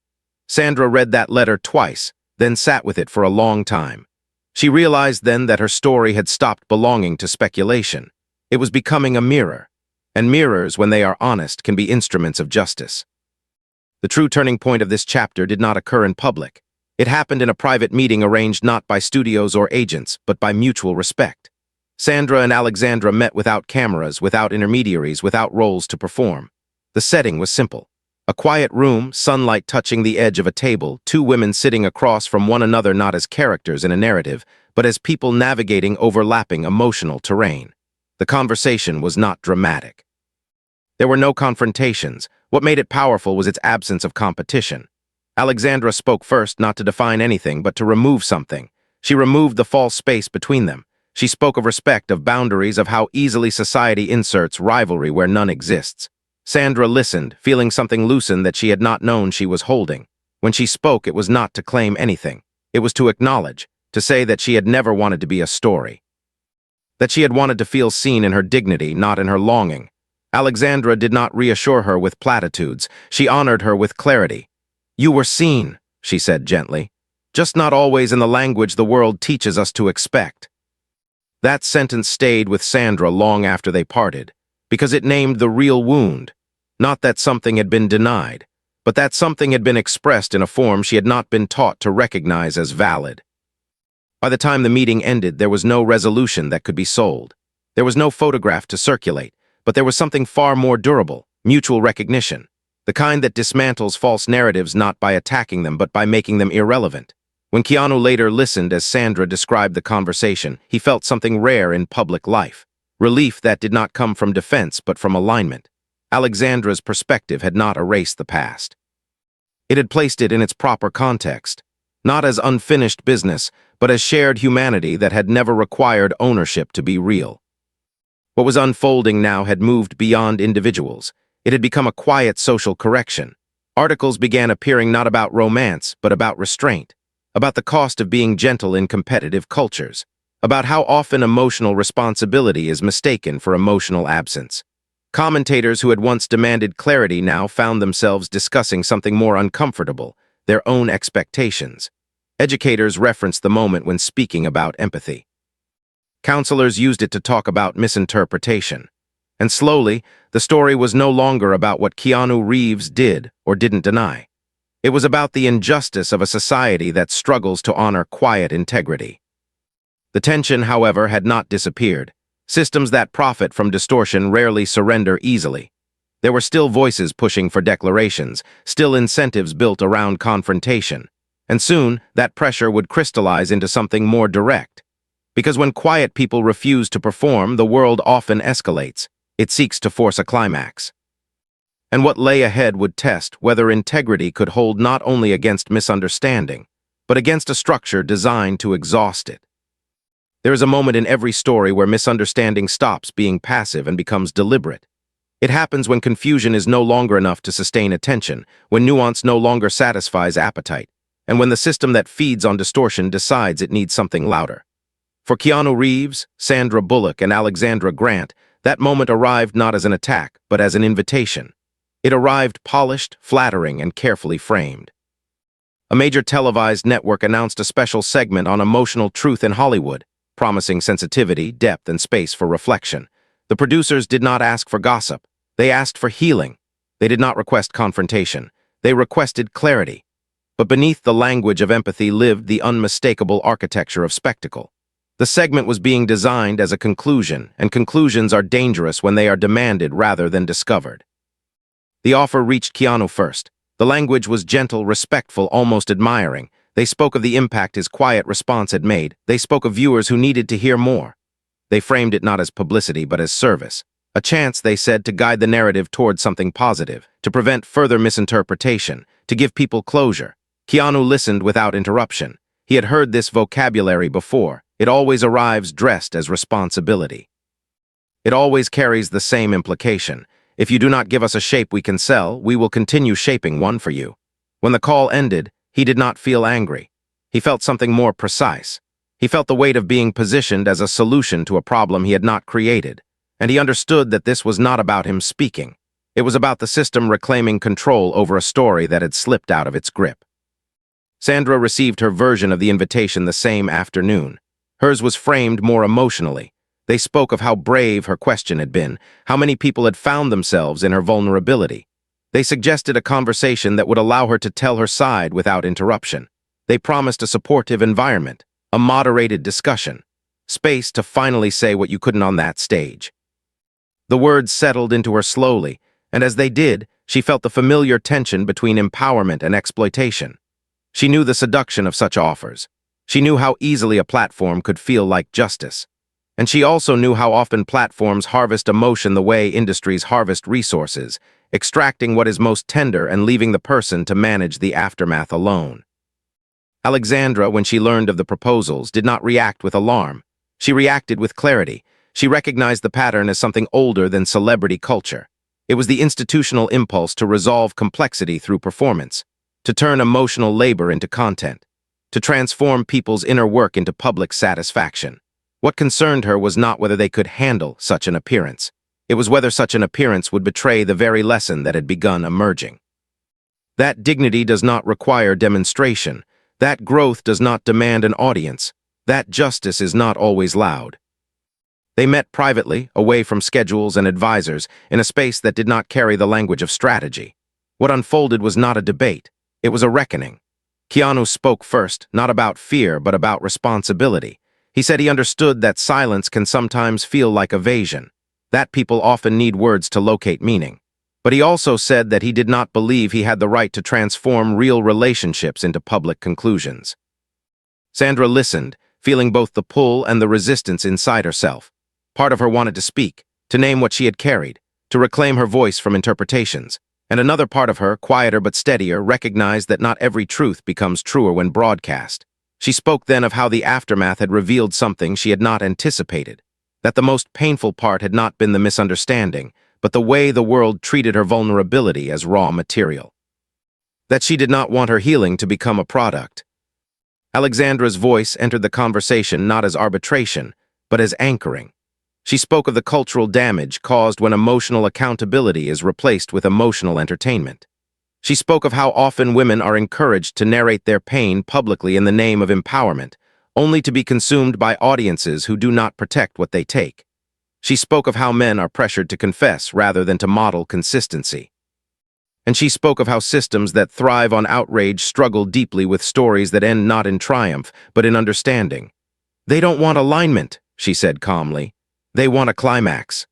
Sandra read that letter twice, then sat with it for a long time. She realized then that her story had stopped belonging to speculation. It was becoming a mirror, and mirrors, when they are honest, can be instruments of justice. The true turning point of this chapter did not occur in public. It happened in a private meeting arranged not by studios or agents, but by mutual respect. Sandra and Alexandra met without cameras, without intermediaries, without roles to perform. The setting was simple. A quiet room, sunlight touching the edge of a table, two women sitting across from one another not as characters in a narrative, but as people navigating overlapping emotional terrain. The conversation was not dramatic. There were no confrontations. What made it powerful was its absence of competition. Alexandra spoke first, not to define anything, but to remove something. She removed the false space between them. She spoke of respect, of boundaries, of how easily society inserts rivalry where none exists. Sandra listened, feeling something loosen that she had not known she was holding. When she spoke, it was not to claim anything. It was to acknowledge, to say that she had never wanted to be a story. That she had wanted to feel seen in her dignity, not in her longing. Alexandra did not reassure her with platitudes. She honored her with clarity. "You were seen," she said gently, "just not always in the language the world teaches us to expect." That sentence stayed with Sandra long after they parted, because it named the real wound. Not that something had been denied, but that something had been expressed in a form she had not been taught to recognize as valid. By the time the meeting ended, there was no resolution that could be sold. There was no photograph to circulate, but there was something far more durable: mutual recognition. The kind that dismantles false narratives not by attacking them but by making them irrelevant. When Keanu later listened as Sandra described the conversation, he felt something rare in public life. Relief that did not come from defense but from alignment. Alexandra's perspective had not erased the past. It had placed it in its proper context, not as unfinished business, but as shared humanity that had never required ownership to be real. What was unfolding now had moved beyond individuals. It had become a quiet social correction. Articles began appearing not about romance, but about restraint, about the cost of being gentle in competitive cultures, about how often emotional responsibility is mistaken for emotional absence. Commentators who had once demanded clarity now found themselves discussing something more uncomfortable: their own expectations. Educators referenced the moment when speaking about empathy. Counselors used it to talk about misinterpretation. And slowly, the story was no longer about what Keanu Reeves did or didn't deny. It was about the injustice of a society that struggles to honor quiet integrity. The tension, however, had not disappeared. Systems that profit from distortion rarely surrender easily. There were still voices pushing for declarations, still incentives built around confrontation. And soon, that pressure would crystallize into something more direct. Because when quiet people refuse to perform, the world often escalates. It seeks to force a climax. And what lay ahead would test whether integrity could hold not only against misunderstanding, but against a structure designed to exhaust it. There is a moment in every story where misunderstanding stops being passive and becomes deliberate. It happens when confusion is no longer enough to sustain attention, when nuance no longer satisfies appetite, and when the system that feeds on distortion decides it needs something louder. For Keanu Reeves, Sandra Bullock, and Alexandra Grant, that moment arrived not as an attack, but as an invitation. It arrived polished, flattering, and carefully framed. A major televised network announced a special segment on emotional truth in Hollywood, promising sensitivity, depth, and space for reflection. The producers did not ask for gossip. They asked for healing. They did not request confrontation. They requested clarity. But beneath the language of empathy lived the unmistakable architecture of spectacle. The segment was being designed as a conclusion, and conclusions are dangerous when they are demanded rather than discovered. The offer reached Keanu first. The language was gentle, respectful, almost admiring. They spoke of the impact his quiet response had made. They spoke of viewers who needed to hear more. They framed it not as publicity but as service. A chance, they said, to guide the narrative towards something positive, to prevent further misinterpretation, to give people closure. Keanu listened without interruption. He had heard this vocabulary before. It always arrives dressed as responsibility. It always carries the same implication. If you do not give us a shape we can sell, we will continue shaping one for you. When the call ended, he did not feel angry. He felt something more precise. He felt the weight of being positioned as a solution to a problem he had not created, and he understood that this was not about him speaking. It was about the system reclaiming control over a story that had slipped out of its grip. Sandra received her version of the invitation the same afternoon. Hers was framed more emotionally. They spoke of how brave her question had been, how many people had found themselves in her vulnerability. They suggested a conversation that would allow her to tell her side without interruption. They promised a supportive environment, a moderated discussion, space to finally say what you couldn't on that stage. The words settled into her slowly, and as they did, she felt the familiar tension between empowerment and exploitation. She knew the seduction of such offers. She knew how easily a platform could feel like justice. And she also knew how often platforms harvest emotion the way industries harvest resources, extracting what is most tender and leaving the person to manage the aftermath alone. Alexandra, when she learned of the proposals, did not react with alarm. She reacted with clarity. She recognized the pattern as something older than celebrity culture. It was the institutional impulse to resolve complexity through performance, to turn emotional labor into content, to transform people's inner work into public satisfaction. What concerned her was not whether they could handle such an appearance. It was whether such an appearance would betray the very lesson that had begun emerging. That dignity does not require demonstration. That growth does not demand an audience. That justice is not always loud. They met privately, away from schedules and advisors, in a space that did not carry the language of strategy. What unfolded was not a debate. It was a reckoning. Keanu spoke first, not about fear, but about responsibility. He said he understood that silence can sometimes feel like evasion, that people often need words to locate meaning. But he also said that he did not believe he had the right to transform real relationships into public conclusions. Sandra listened, feeling both the pull and the resistance inside herself. Part of her wanted to speak, to name what she had carried, to reclaim her voice from interpretations. And another part of her, quieter but steadier, recognized that not every truth becomes truer when broadcast. She spoke then of how the aftermath had revealed something she had not anticipated, that the most painful part had not been the misunderstanding, but the way the world treated her vulnerability as raw material. That she did not want her healing to become a product. Alexandra's voice entered the conversation not as arbitration, but as anchoring. She spoke of the cultural damage caused when emotional accountability is replaced with emotional entertainment. She spoke of how often women are encouraged to narrate their pain publicly in the name of empowerment, only to be consumed by audiences who do not protect what they take. She spoke of how men are pressured to confess rather than to model consistency. And she spoke of how systems that thrive on outrage struggle deeply with stories that end not in triumph, but in understanding. They don't want alignment, she said calmly. They want a climax.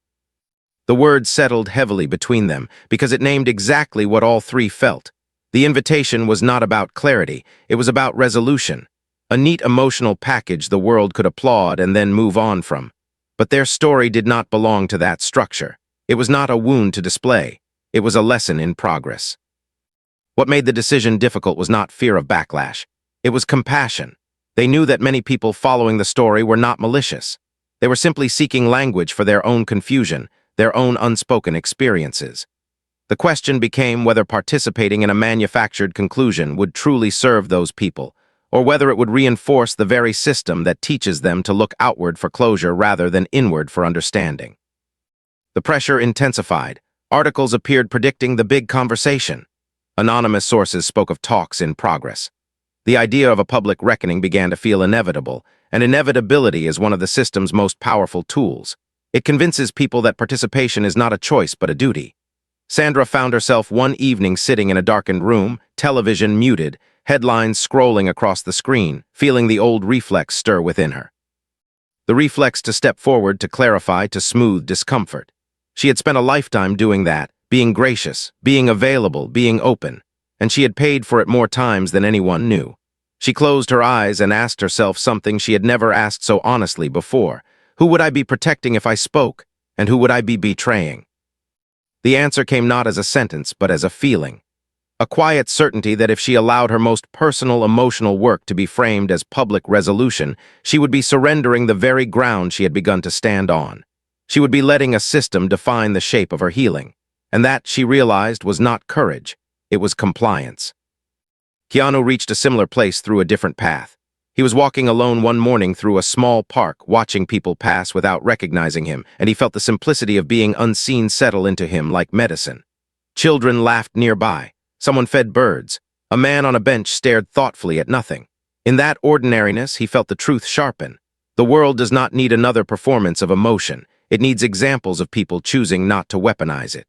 The word settled heavily between them because it named exactly what all three felt. The invitation was not about clarity, it was about resolution. A neat emotional package the world could applaud and then move on from. But their story did not belong to that structure. It was not a wound to display. It was a lesson in progress. What made the decision difficult was not fear of backlash. It was compassion. They knew that many people following the story were not malicious. They were simply seeking language for their own confusion, their own unspoken experiences. The question became whether participating in a manufactured conclusion would truly serve those people, or whether it would reinforce the very system that teaches them to look outward for closure rather than inward for understanding. The pressure intensified. Articles appeared predicting the big conversation. Anonymous sources spoke of talks in progress. The idea of a public reckoning began to feel inevitable, and inevitability is one of the system's most powerful tools. It convinces people that participation is not a choice but a duty. Sandra found herself one evening sitting in a darkened room, television muted, headlines scrolling across the screen, feeling the old reflex stir within her. The reflex to step forward, to clarify, to smooth discomfort. She had spent a lifetime doing that, being gracious, being available, being open, and she had paid for it more times than anyone knew. She closed her eyes and asked herself something she had never asked so honestly before. Who would I be protecting if I spoke? And who would I be betraying? The answer came not as a sentence, but as a feeling. A quiet certainty that if she allowed her most personal emotional work to be framed as public resolution, she would be surrendering the very ground she had begun to stand on. She would be letting a system define the shape of her healing. And that, she realized, was not courage. It was compliance. Keanu reached a similar place through a different path. He was walking alone one morning through a small park, watching people pass without recognizing him, and he felt the simplicity of being unseen settle into him like medicine. Children laughed nearby. Someone fed birds. A man on a bench stared thoughtfully at nothing. In that ordinariness, he felt the truth sharpen. The world does not need another performance of emotion. It needs examples of people choosing not to weaponize it.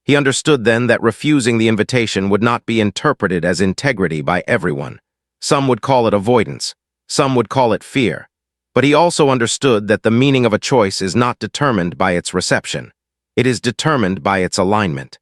He understood then that refusing the invitation would not be interpreted as integrity by everyone. Some would call it avoidance. Some would call it fear. But he also understood that the meaning of a choice is not determined by its reception. It is determined by its alignment.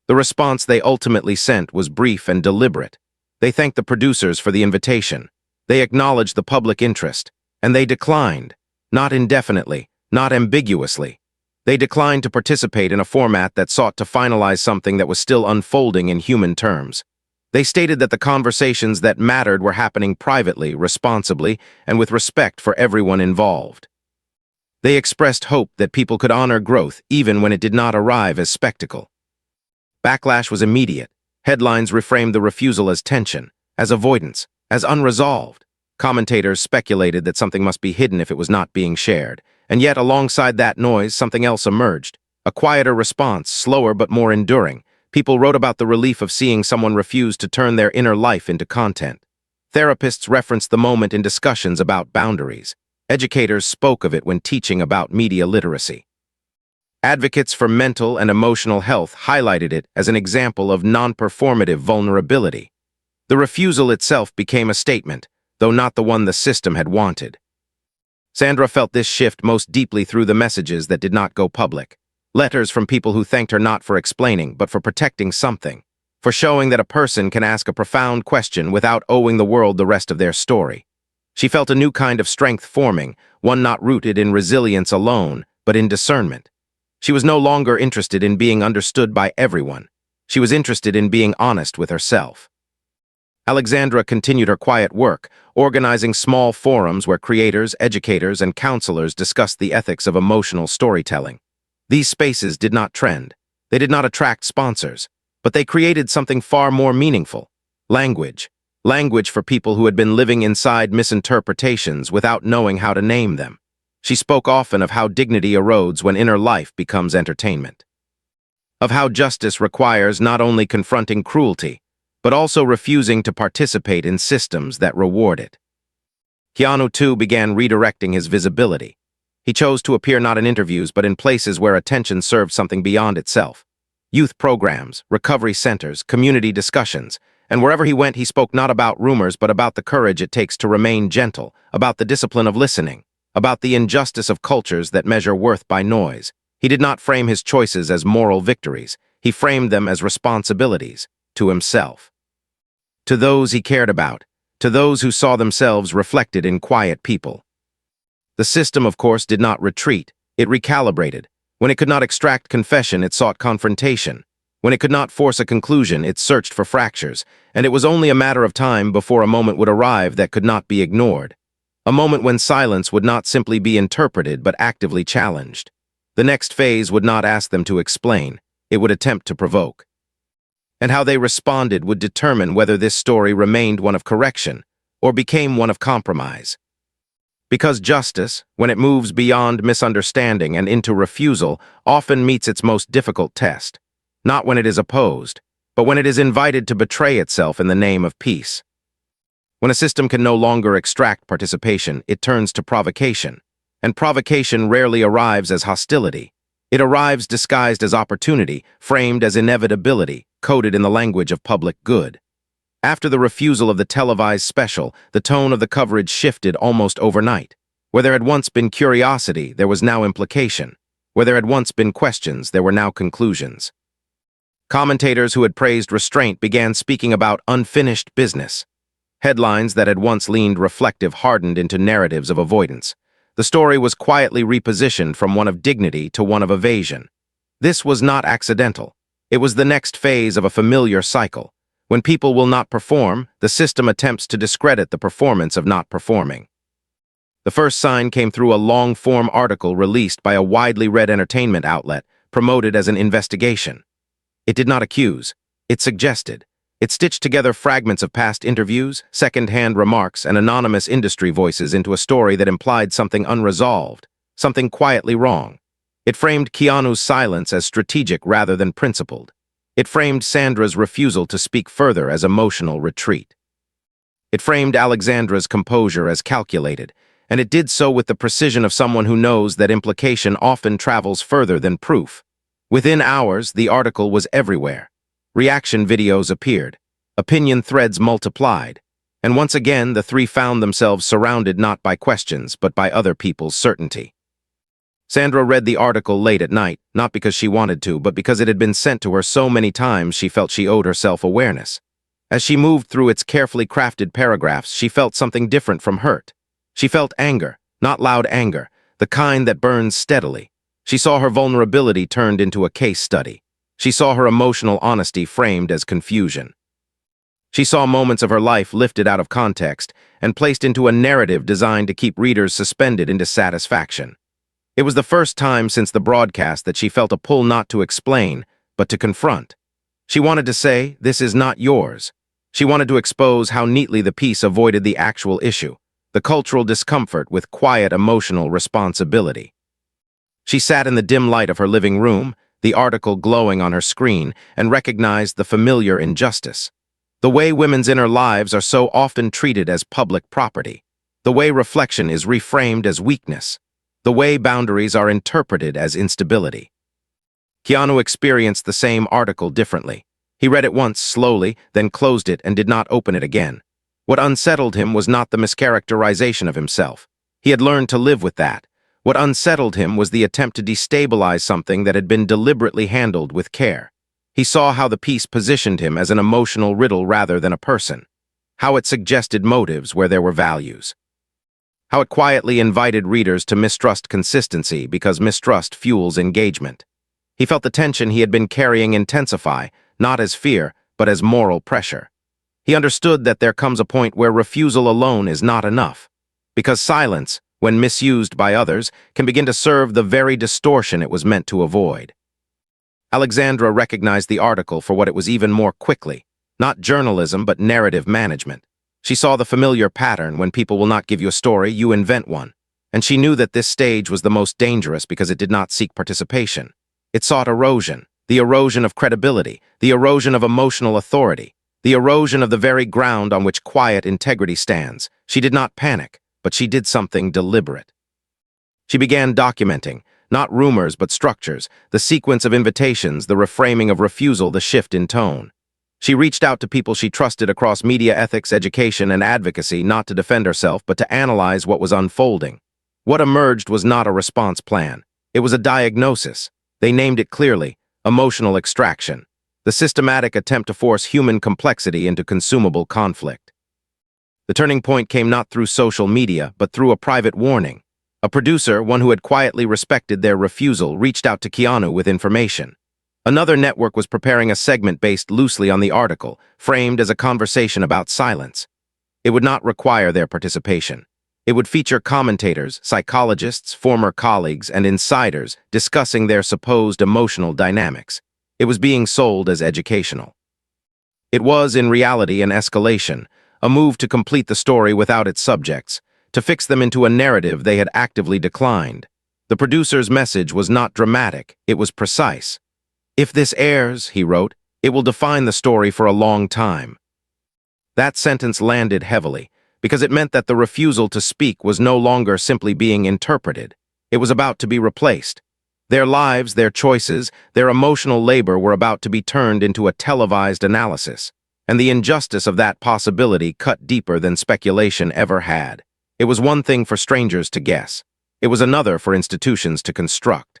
The response they ultimately sent was brief and deliberate. They thanked the producers for the invitation. They acknowledged the public interest. And they declined. Not indefinitely, not ambiguously. They declined to participate in a format that sought to finalize something that was still unfolding in human terms. They stated that the conversations that mattered were happening privately, responsibly, and with respect for everyone involved. They expressed hope that people could honor growth even when it did not arrive as spectacle. Backlash was immediate. Headlines reframed the refusal as tension, as avoidance, as unresolved. Commentators speculated that something must be hidden if it was not being shared. And yet, alongside that noise, something else emerged. A quieter response, slower but more enduring. People wrote about the relief of seeing someone refuse to turn their inner life into content. Therapists referenced the moment in discussions about boundaries. Educators spoke of it when teaching about media literacy. Advocates for mental and emotional health highlighted it as an example of non-performative vulnerability. The refusal itself became a statement, though not the one the system had wanted. Sandra felt this shift most deeply through the messages that did not go public. Letters from people who thanked her not for explaining, but for protecting something. For showing that a person can ask a profound question without owing the world the rest of their story. She felt a new kind of strength forming, one not rooted in resilience alone, but in discernment. She was no longer interested in being understood by everyone. She was interested in being honest with herself. Alexandra continued her quiet work, organizing small forums where creators, educators, and counselors discussed the ethics of emotional storytelling. These spaces did not trend. They did not attract sponsors, but they created something far more meaningful. Language. Language for people who had been living inside misinterpretations without knowing how to name them. She spoke often of how dignity erodes when inner life becomes entertainment. Of how justice requires not only confronting cruelty, but also refusing to participate in systems that reward it. Keanu, too, began redirecting his visibility. He chose to appear not in interviews, but in places where attention served something beyond itself. Youth programs, recovery centers, community discussions, and wherever he went, he spoke not about rumors, but about the courage it takes to remain gentle, about the discipline of listening, about the injustice of cultures that measure worth by noise. He did not frame his choices as moral victories. He framed them as responsibilities, to himself. To those he cared about, to those who saw themselves reflected in quiet people. The system, of course, did not retreat. It recalibrated. When it could not extract confession, it sought confrontation. When it could not force a conclusion, it searched for fractures. And it was only a matter of time before a moment would arrive that could not be ignored. A moment when silence would not simply be interpreted, but actively challenged. The next phase would not ask them to explain. It would attempt to provoke. And how they responded would determine whether this story remained one of correction or became one of compromise. Because justice, when it moves beyond misunderstanding and into refusal, often meets its most difficult test, not when it is opposed, but when it is invited to betray itself in the name of peace. When a system can no longer extract participation, it turns to provocation, and provocation rarely arrives as hostility. It arrives disguised as opportunity, framed as inevitability, coded in the language of public good. After the refusal of the televised special, the tone of the coverage shifted almost overnight. Where there had once been curiosity, there was now implication. Where there had once been questions, there were now conclusions. Commentators who had praised restraint began speaking about unfinished business. Headlines that had once leaned reflective hardened into narratives of avoidance. The story was quietly repositioned from one of dignity to one of evasion. This was not accidental. It was the next phase of a familiar cycle. When people will not perform, the system attempts to discredit the performance of not performing. The first sign came through a long-form article released by a widely read entertainment outlet, promoted as an investigation. It did not accuse. It suggested. It stitched together fragments of past interviews, second-hand remarks, and anonymous industry voices into a story that implied something unresolved, something quietly wrong. It framed Keanu's silence as strategic rather than principled. It framed Sandra's refusal to speak further as emotional retreat. It framed Alexandra's composure as calculated, and it did so with the precision of someone who knows that implication often travels further than proof. Within hours, the article was everywhere. Reaction videos appeared. Opinion threads multiplied. And once again, the three found themselves surrounded not by questions, but by other people's certainty. Sandra read the article late at night, not because she wanted to, but because it had been sent to her so many times she felt she owed her self-awareness. As she moved through its carefully crafted paragraphs, she felt something different from hurt. She felt anger, not loud anger, the kind that burns steadily. She saw her vulnerability turned into a case study. She saw her emotional honesty framed as confusion. She saw moments of her life lifted out of context and placed into a narrative designed to keep readers suspended into satisfaction. It was the first time since the broadcast that she felt a pull not to explain, but to confront. She wanted to say, "This is not yours." She wanted to expose how neatly the piece avoided the actual issue, the cultural discomfort with quiet emotional responsibility. She sat in the dim light of her living room, the article glowing on her screen, and recognized the familiar injustice. The way women's inner lives are so often treated as public property. The way reflection is reframed as weakness. The way boundaries are interpreted as instability. Keanu experienced the same article differently. He read it once slowly, then closed it and did not open it again. What unsettled him was not the mischaracterization of himself. He had learned to live with that. What unsettled him was the attempt to destabilize something that had been deliberately handled with care. He saw how the piece positioned him as an emotional riddle rather than a person. How it suggested motives where there were values. How it quietly invited readers to mistrust consistency because mistrust fuels engagement. He felt the tension he had been carrying intensify, not as fear, but as moral pressure. He understood that there comes a point where refusal alone is not enough. Because silence, when misused by others, can begin to serve the very distortion it was meant to avoid. Alexandra recognized the article for what it was even more quickly, not journalism but narrative management. She saw the familiar pattern: when people will not give you a story, you invent one. And she knew that this stage was the most dangerous because it did not seek participation. It sought erosion, the erosion of credibility, the erosion of emotional authority, the erosion of the very ground on which quiet integrity stands. She did not panic, but she did something deliberate. She began documenting, not rumors but structures, the sequence of invitations, the reframing of refusal, the shift in tone. She reached out to people she trusted across media ethics, education, and advocacy, not to defend herself, but to analyze what was unfolding. What emerged was not a response plan. It was a diagnosis. They named it clearly: emotional extraction, the systematic attempt to force human complexity into consumable conflict. The turning point came not through social media, but through a private warning. A producer, one who had quietly respected their refusal, reached out to Keanu with information. Another network was preparing a segment based loosely on the article, framed as a conversation about silence. It would not require their participation. It would feature commentators, psychologists, former colleagues, and insiders discussing their supposed emotional dynamics. It was being sold as educational. It was, in reality, an escalation, a move to complete the story without its subjects, to fix them into a narrative they had actively declined. The producer's message was not dramatic, it was precise. "If this airs," he wrote, "it will define the story for a long time." That sentence landed heavily, because it meant that the refusal to speak was no longer simply being interpreted. It was about to be replaced. Their lives, their choices, their emotional labor were about to be turned into a televised analysis. And the injustice of that possibility cut deeper than speculation ever had. It was one thing for strangers to guess. It was another for institutions to construct.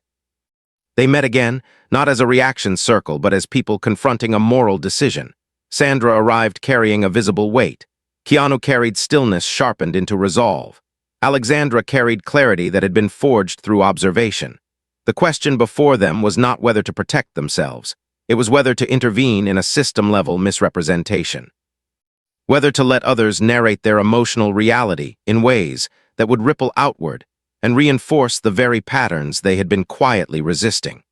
They met again, not as a reaction circle, but as people confronting a moral decision. Sandra arrived carrying a visible weight. Keanu carried stillness sharpened into resolve. Alexandra carried clarity that had been forged through observation. The question before them was not whether to protect themselves. It was whether to intervene in a system-level misrepresentation. Whether to let others narrate their emotional reality in ways that would ripple outward and reinforce the very patterns they had been quietly resisting.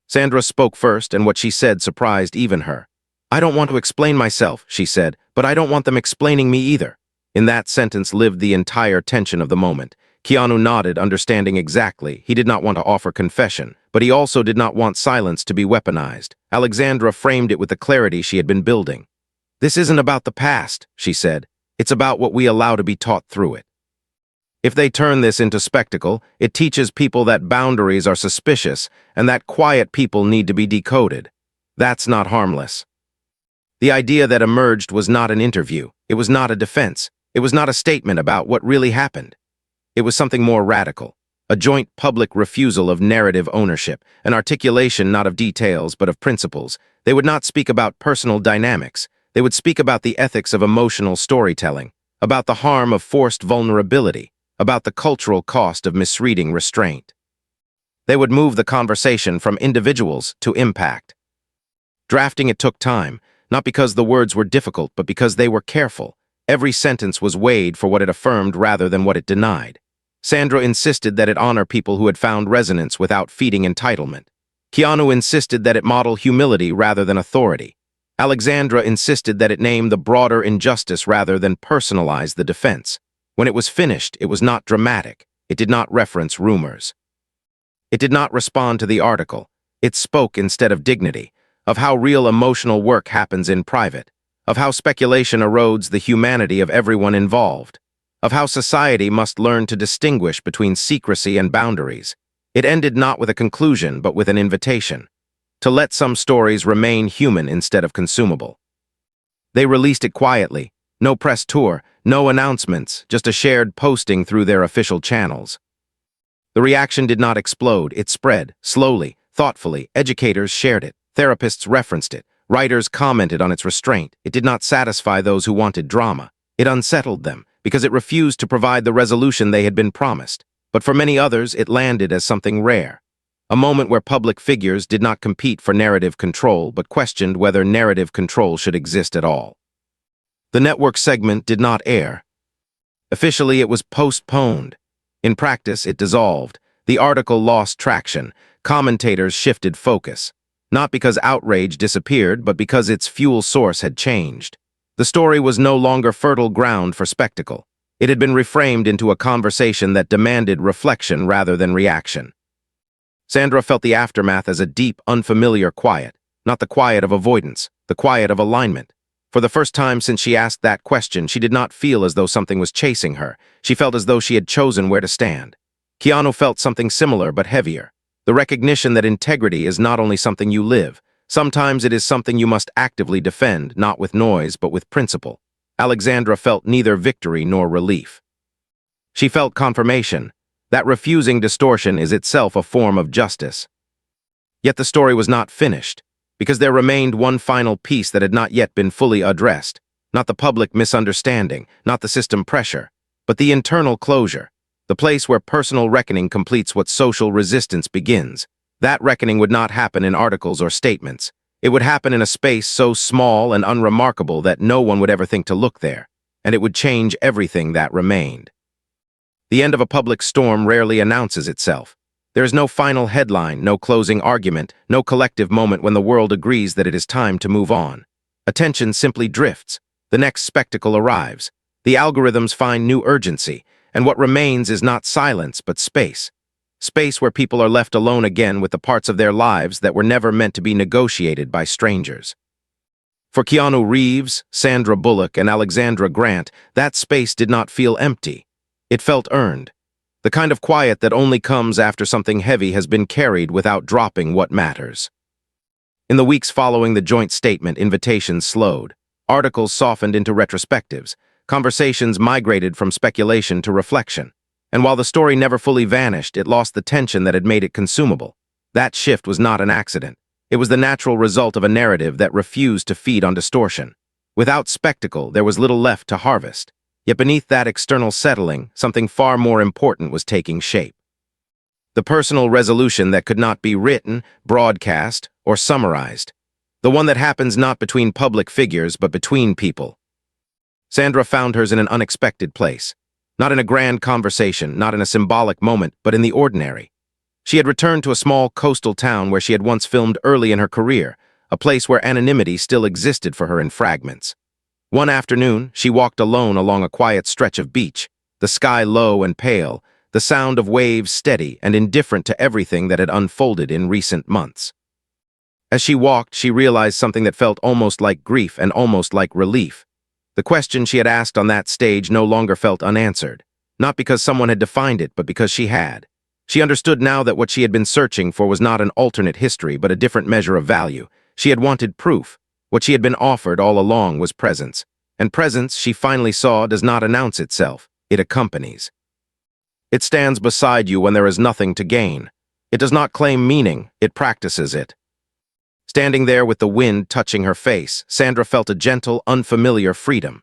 Sandra spoke first, and what she said surprised even her. "I don't want to explain myself," she said, "but I don't want them explaining me either." In that sentence lived the entire tension of the moment. Keanu nodded, understanding exactly. He did not want to offer confession, but he also did not want silence to be weaponized. Alexandra framed it with the clarity she had been building. "This isn't about the past," she said. "It's about what we allow to be taught through it. If they turn this into spectacle, it teaches people that boundaries are suspicious and that quiet people need to be decoded. That's not harmless." The idea that emerged was not an interview. It was not a defense. It was not a statement about what really happened. It was something more radical, a joint public refusal of narrative ownership, an articulation not of details but of principles. They would not speak about personal dynamics. They would speak about the ethics of emotional storytelling, about the harm of forced vulnerability, about the cultural cost of misreading restraint. They would move the conversation from individuals to impact. Drafting it took time, not because the words were difficult, but because they were careful. Every sentence was weighed for what it affirmed rather than what it denied. Sandra insisted that it honor people who had found resonance without feeding entitlement. Keanu insisted that it model humility rather than authority. Alexandra insisted that it name the broader injustice rather than personalize the defense. When it was finished, it was not dramatic. It did not reference rumors. It did not respond to the article. It spoke instead of dignity, of how real emotional work happens in private, of how speculation erodes the humanity of everyone involved, of how society must learn to distinguish between secrecy and boundaries. It ended not with a conclusion, but with an invitation to let some stories remain human instead of consumable. They released it quietly. No press tour, no announcements, just a shared posting through their official channels. The reaction did not explode. It spread, slowly, thoughtfully. Educators shared it. Therapists referenced it. Writers commented on its restraint. It did not satisfy those who wanted drama. It unsettled them, because it refused to provide the resolution they had been promised. But for many others, it landed as something rare. A moment where public figures did not compete for narrative control, but questioned whether narrative control should exist at all. The network segment did not air. Officially, it was postponed. In practice, it dissolved. The article lost traction. Commentators shifted focus. Not because outrage disappeared, but because its fuel source had changed. The story was no longer fertile ground for spectacle. It had been reframed into a conversation that demanded reflection rather than reaction. Sandra felt the aftermath as a deep, unfamiliar quiet, not the quiet of avoidance, the quiet of alignment. For the first time since she asked that question, she did not feel as though something was chasing her. She felt as though she had chosen where to stand. Keanu felt something similar but heavier. The recognition that integrity is not only something you live, sometimes it is something you must actively defend, not with noise, but with principle. Alexandra felt neither victory nor relief. She felt confirmation, that refusing distortion is itself a form of justice. Yet the story was not finished, because there remained one final piece that had not yet been fully addressed, not the public misunderstanding, not the system pressure, but the internal closure. The place where personal reckoning completes what social resistance begins. That reckoning would not happen in articles or statements. It would happen in a space so small and unremarkable that no one would ever think to look there, and it would change everything that remained. The end of a public storm rarely announces itself. There is no final headline, no closing argument, no collective moment when the world agrees that it is time to move on. Attention simply drifts. The next spectacle arrives. The algorithms find new urgency. And what remains is not silence, but space. Space where people are left alone again with the parts of their lives that were never meant to be negotiated by strangers. For Keanu Reeves, Sandra Bullock, and Alexandra Grant, that space did not feel empty. It felt earned. The kind of quiet that only comes after something heavy has been carried without dropping what matters. In the weeks following the joint statement, invitations slowed. Articles softened into retrospectives. Conversations migrated from speculation to reflection. And while the story never fully vanished, it lost the tension that had made it consumable. That shift was not an accident. It was the natural result of a narrative that refused to feed on distortion. Without spectacle, there was little left to harvest. Yet beneath that external settling, something far more important was taking shape. The personal resolution that could not be written, broadcast, or summarized. The one that happens not between public figures, but between people. Sandra found hers in an unexpected place. Not in a grand conversation, not in a symbolic moment, but in the ordinary. She had returned to a small coastal town where she had once filmed early in her career, a place where anonymity still existed for her in fragments. One afternoon, she walked alone along a quiet stretch of beach, the sky low and pale, the sound of waves steady and indifferent to everything that had unfolded in recent months. As she walked, she realized something that felt almost like grief and almost like relief. The question she had asked on that stage no longer felt unanswered, not because someone had defined it, but because she had. She understood now that what she had been searching for was not an alternate history, but a different measure of value. She had wanted proof. What she had been offered all along was presence. And presence, she finally saw, does not announce itself. It accompanies. It stands beside you when there is nothing to gain. It does not claim meaning, it practices it. Standing there with the wind touching her face, Sandra felt a gentle, unfamiliar freedom.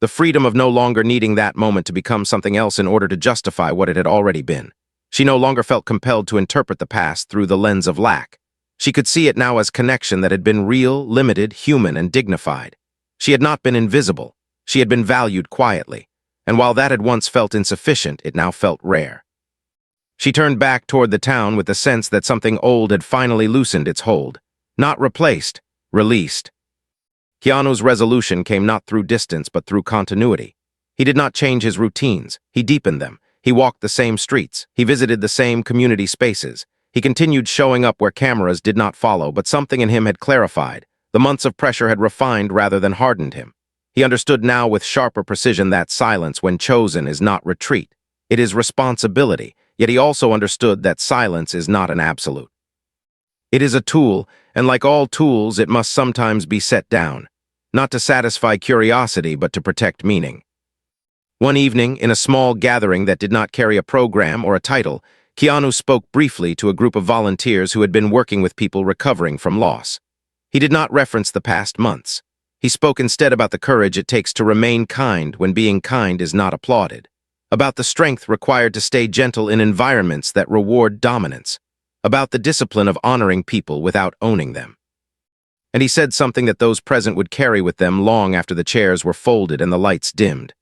The freedom of no longer needing that moment to become something else in order to justify what it had already been. She no longer felt compelled to interpret the past through the lens of lack. She could see it now as connection that had been real, limited, human, and dignified. She had not been invisible. She had been valued quietly. And while that had once felt insufficient, it now felt rare. She turned back toward the town with the sense that something old had finally loosened its hold. Not replaced, released. Keanu's resolution came not through distance but through continuity. He did not change his routines, he deepened them. He walked the same streets, he visited the same community spaces. He continued showing up where cameras did not follow, but something in him had clarified. The months of pressure had refined rather than hardened him. He understood now with sharper precision that silence, when chosen, is not retreat. It is responsibility, yet he also understood that silence is not an absolute. It is a tool, and like all tools, it must sometimes be set down, not to satisfy curiosity, but to protect meaning. One evening, in a small gathering that did not carry a program or a title, Keanu spoke briefly to a group of volunteers who had been working with people recovering from loss. He did not reference the past months. He spoke instead about the courage it takes to remain kind when being kind is not applauded, about the strength required to stay gentle in environments that reward dominance, about the discipline of honoring people without owning them. And he said something that those present would carry with them long after the chairs were folded and the lights dimmed.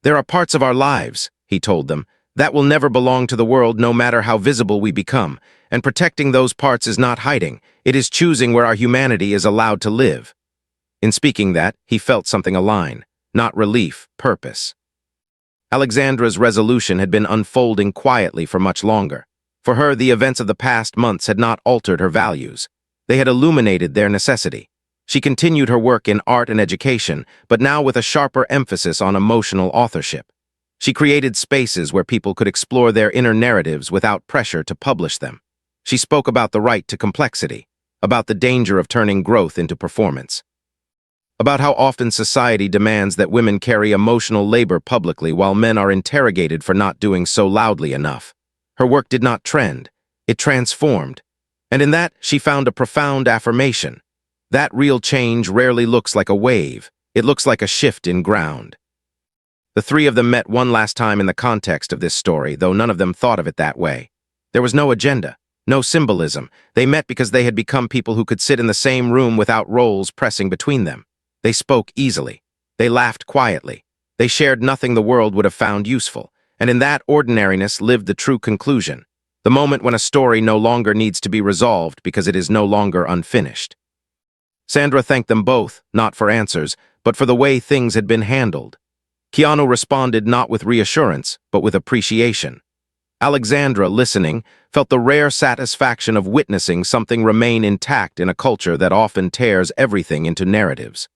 There are parts of our lives, he told them, that will never belong to the world no matter how visible we become, and protecting those parts is not hiding, it is choosing where our humanity is allowed to live. In speaking that, he felt something align, not relief, purpose. Alexandra's resolution had been unfolding quietly for much longer. For her, the events of the past months had not altered her values. They had illuminated their necessity. She continued her work in art and education, but now with a sharper emphasis on emotional authorship. She created spaces where people could explore their inner narratives without pressure to publish them. She spoke about the right to complexity, about the danger of turning growth into performance, about how often society demands that women carry emotional labor publicly while men are interrogated for not doing so loudly enough. Her work did not trend, it transformed. And in that, she found a profound affirmation. That real change rarely looks like a wave, it looks like a shift in ground. The three of them met one last time in the context of this story, though none of them thought of it that way. There was no agenda, no symbolism. They met because they had become people who could sit in the same room without roles pressing between them. They spoke easily. They laughed quietly. They shared nothing the world would have found useful. And in that ordinariness lived the true conclusion, the moment when a story no longer needs to be resolved because it is no longer unfinished. Sandra thanked them both, not for answers, but for the way things had been handled. Keanu responded not with reassurance, but with appreciation. Alexandra, listening, felt the rare satisfaction of witnessing something remain intact in a culture that often tears everything into narratives.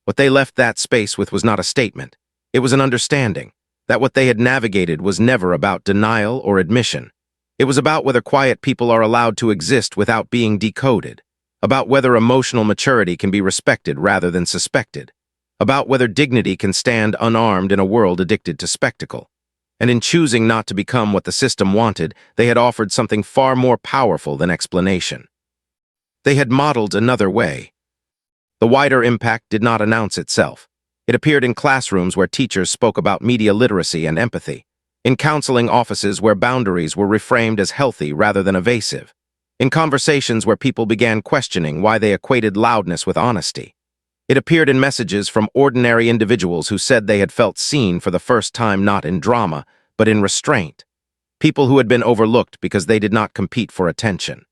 What they left that space with was not a statement. It was an understanding that what they had navigated was never about denial or admission. It was about whether quiet people are allowed to exist without being decoded, about whether emotional maturity can be respected rather than suspected, about whether dignity can stand unarmed in a world addicted to spectacle. And in choosing not to become what the system wanted, they had offered something far more powerful than explanation. They had modeled another way. The wider impact did not announce itself. It appeared in classrooms where teachers spoke about media literacy and empathy, in counseling offices where boundaries were reframed as healthy rather than evasive, in conversations where people began questioning why they equated loudness with honesty. It appeared in messages from ordinary individuals who said they had felt seen for the first time not in drama, but in restraint. People who had been overlooked because they did not compete for attention.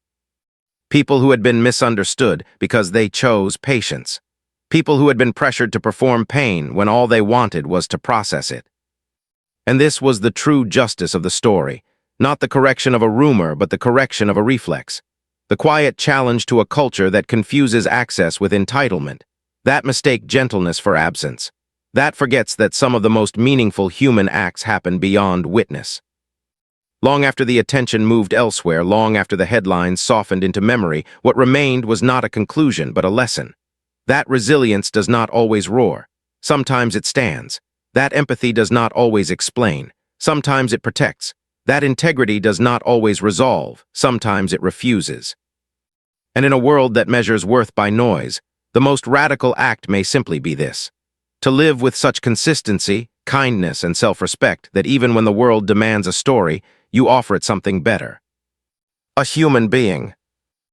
People who had been misunderstood because they chose patience. People who had been pressured to perform pain when all they wanted was to process it. And this was the true justice of the story, not the correction of a rumor, but the correction of a reflex. The quiet challenge to a culture that confuses access with entitlement. That mistake gentleness for absence. That forgets that some of the most meaningful human acts happen beyond witness. Long after the attention moved elsewhere, long after the headlines softened into memory, what remained was not a conclusion, but a lesson. That resilience does not always roar. Sometimes it stands. That empathy does not always explain. Sometimes it protects. That integrity does not always resolve. Sometimes it refuses. And in a world that measures worth by noise, the most radical act may simply be this: to live with such consistency, kindness, and self-respect that even when the world demands a story, you offer it something better. A human being,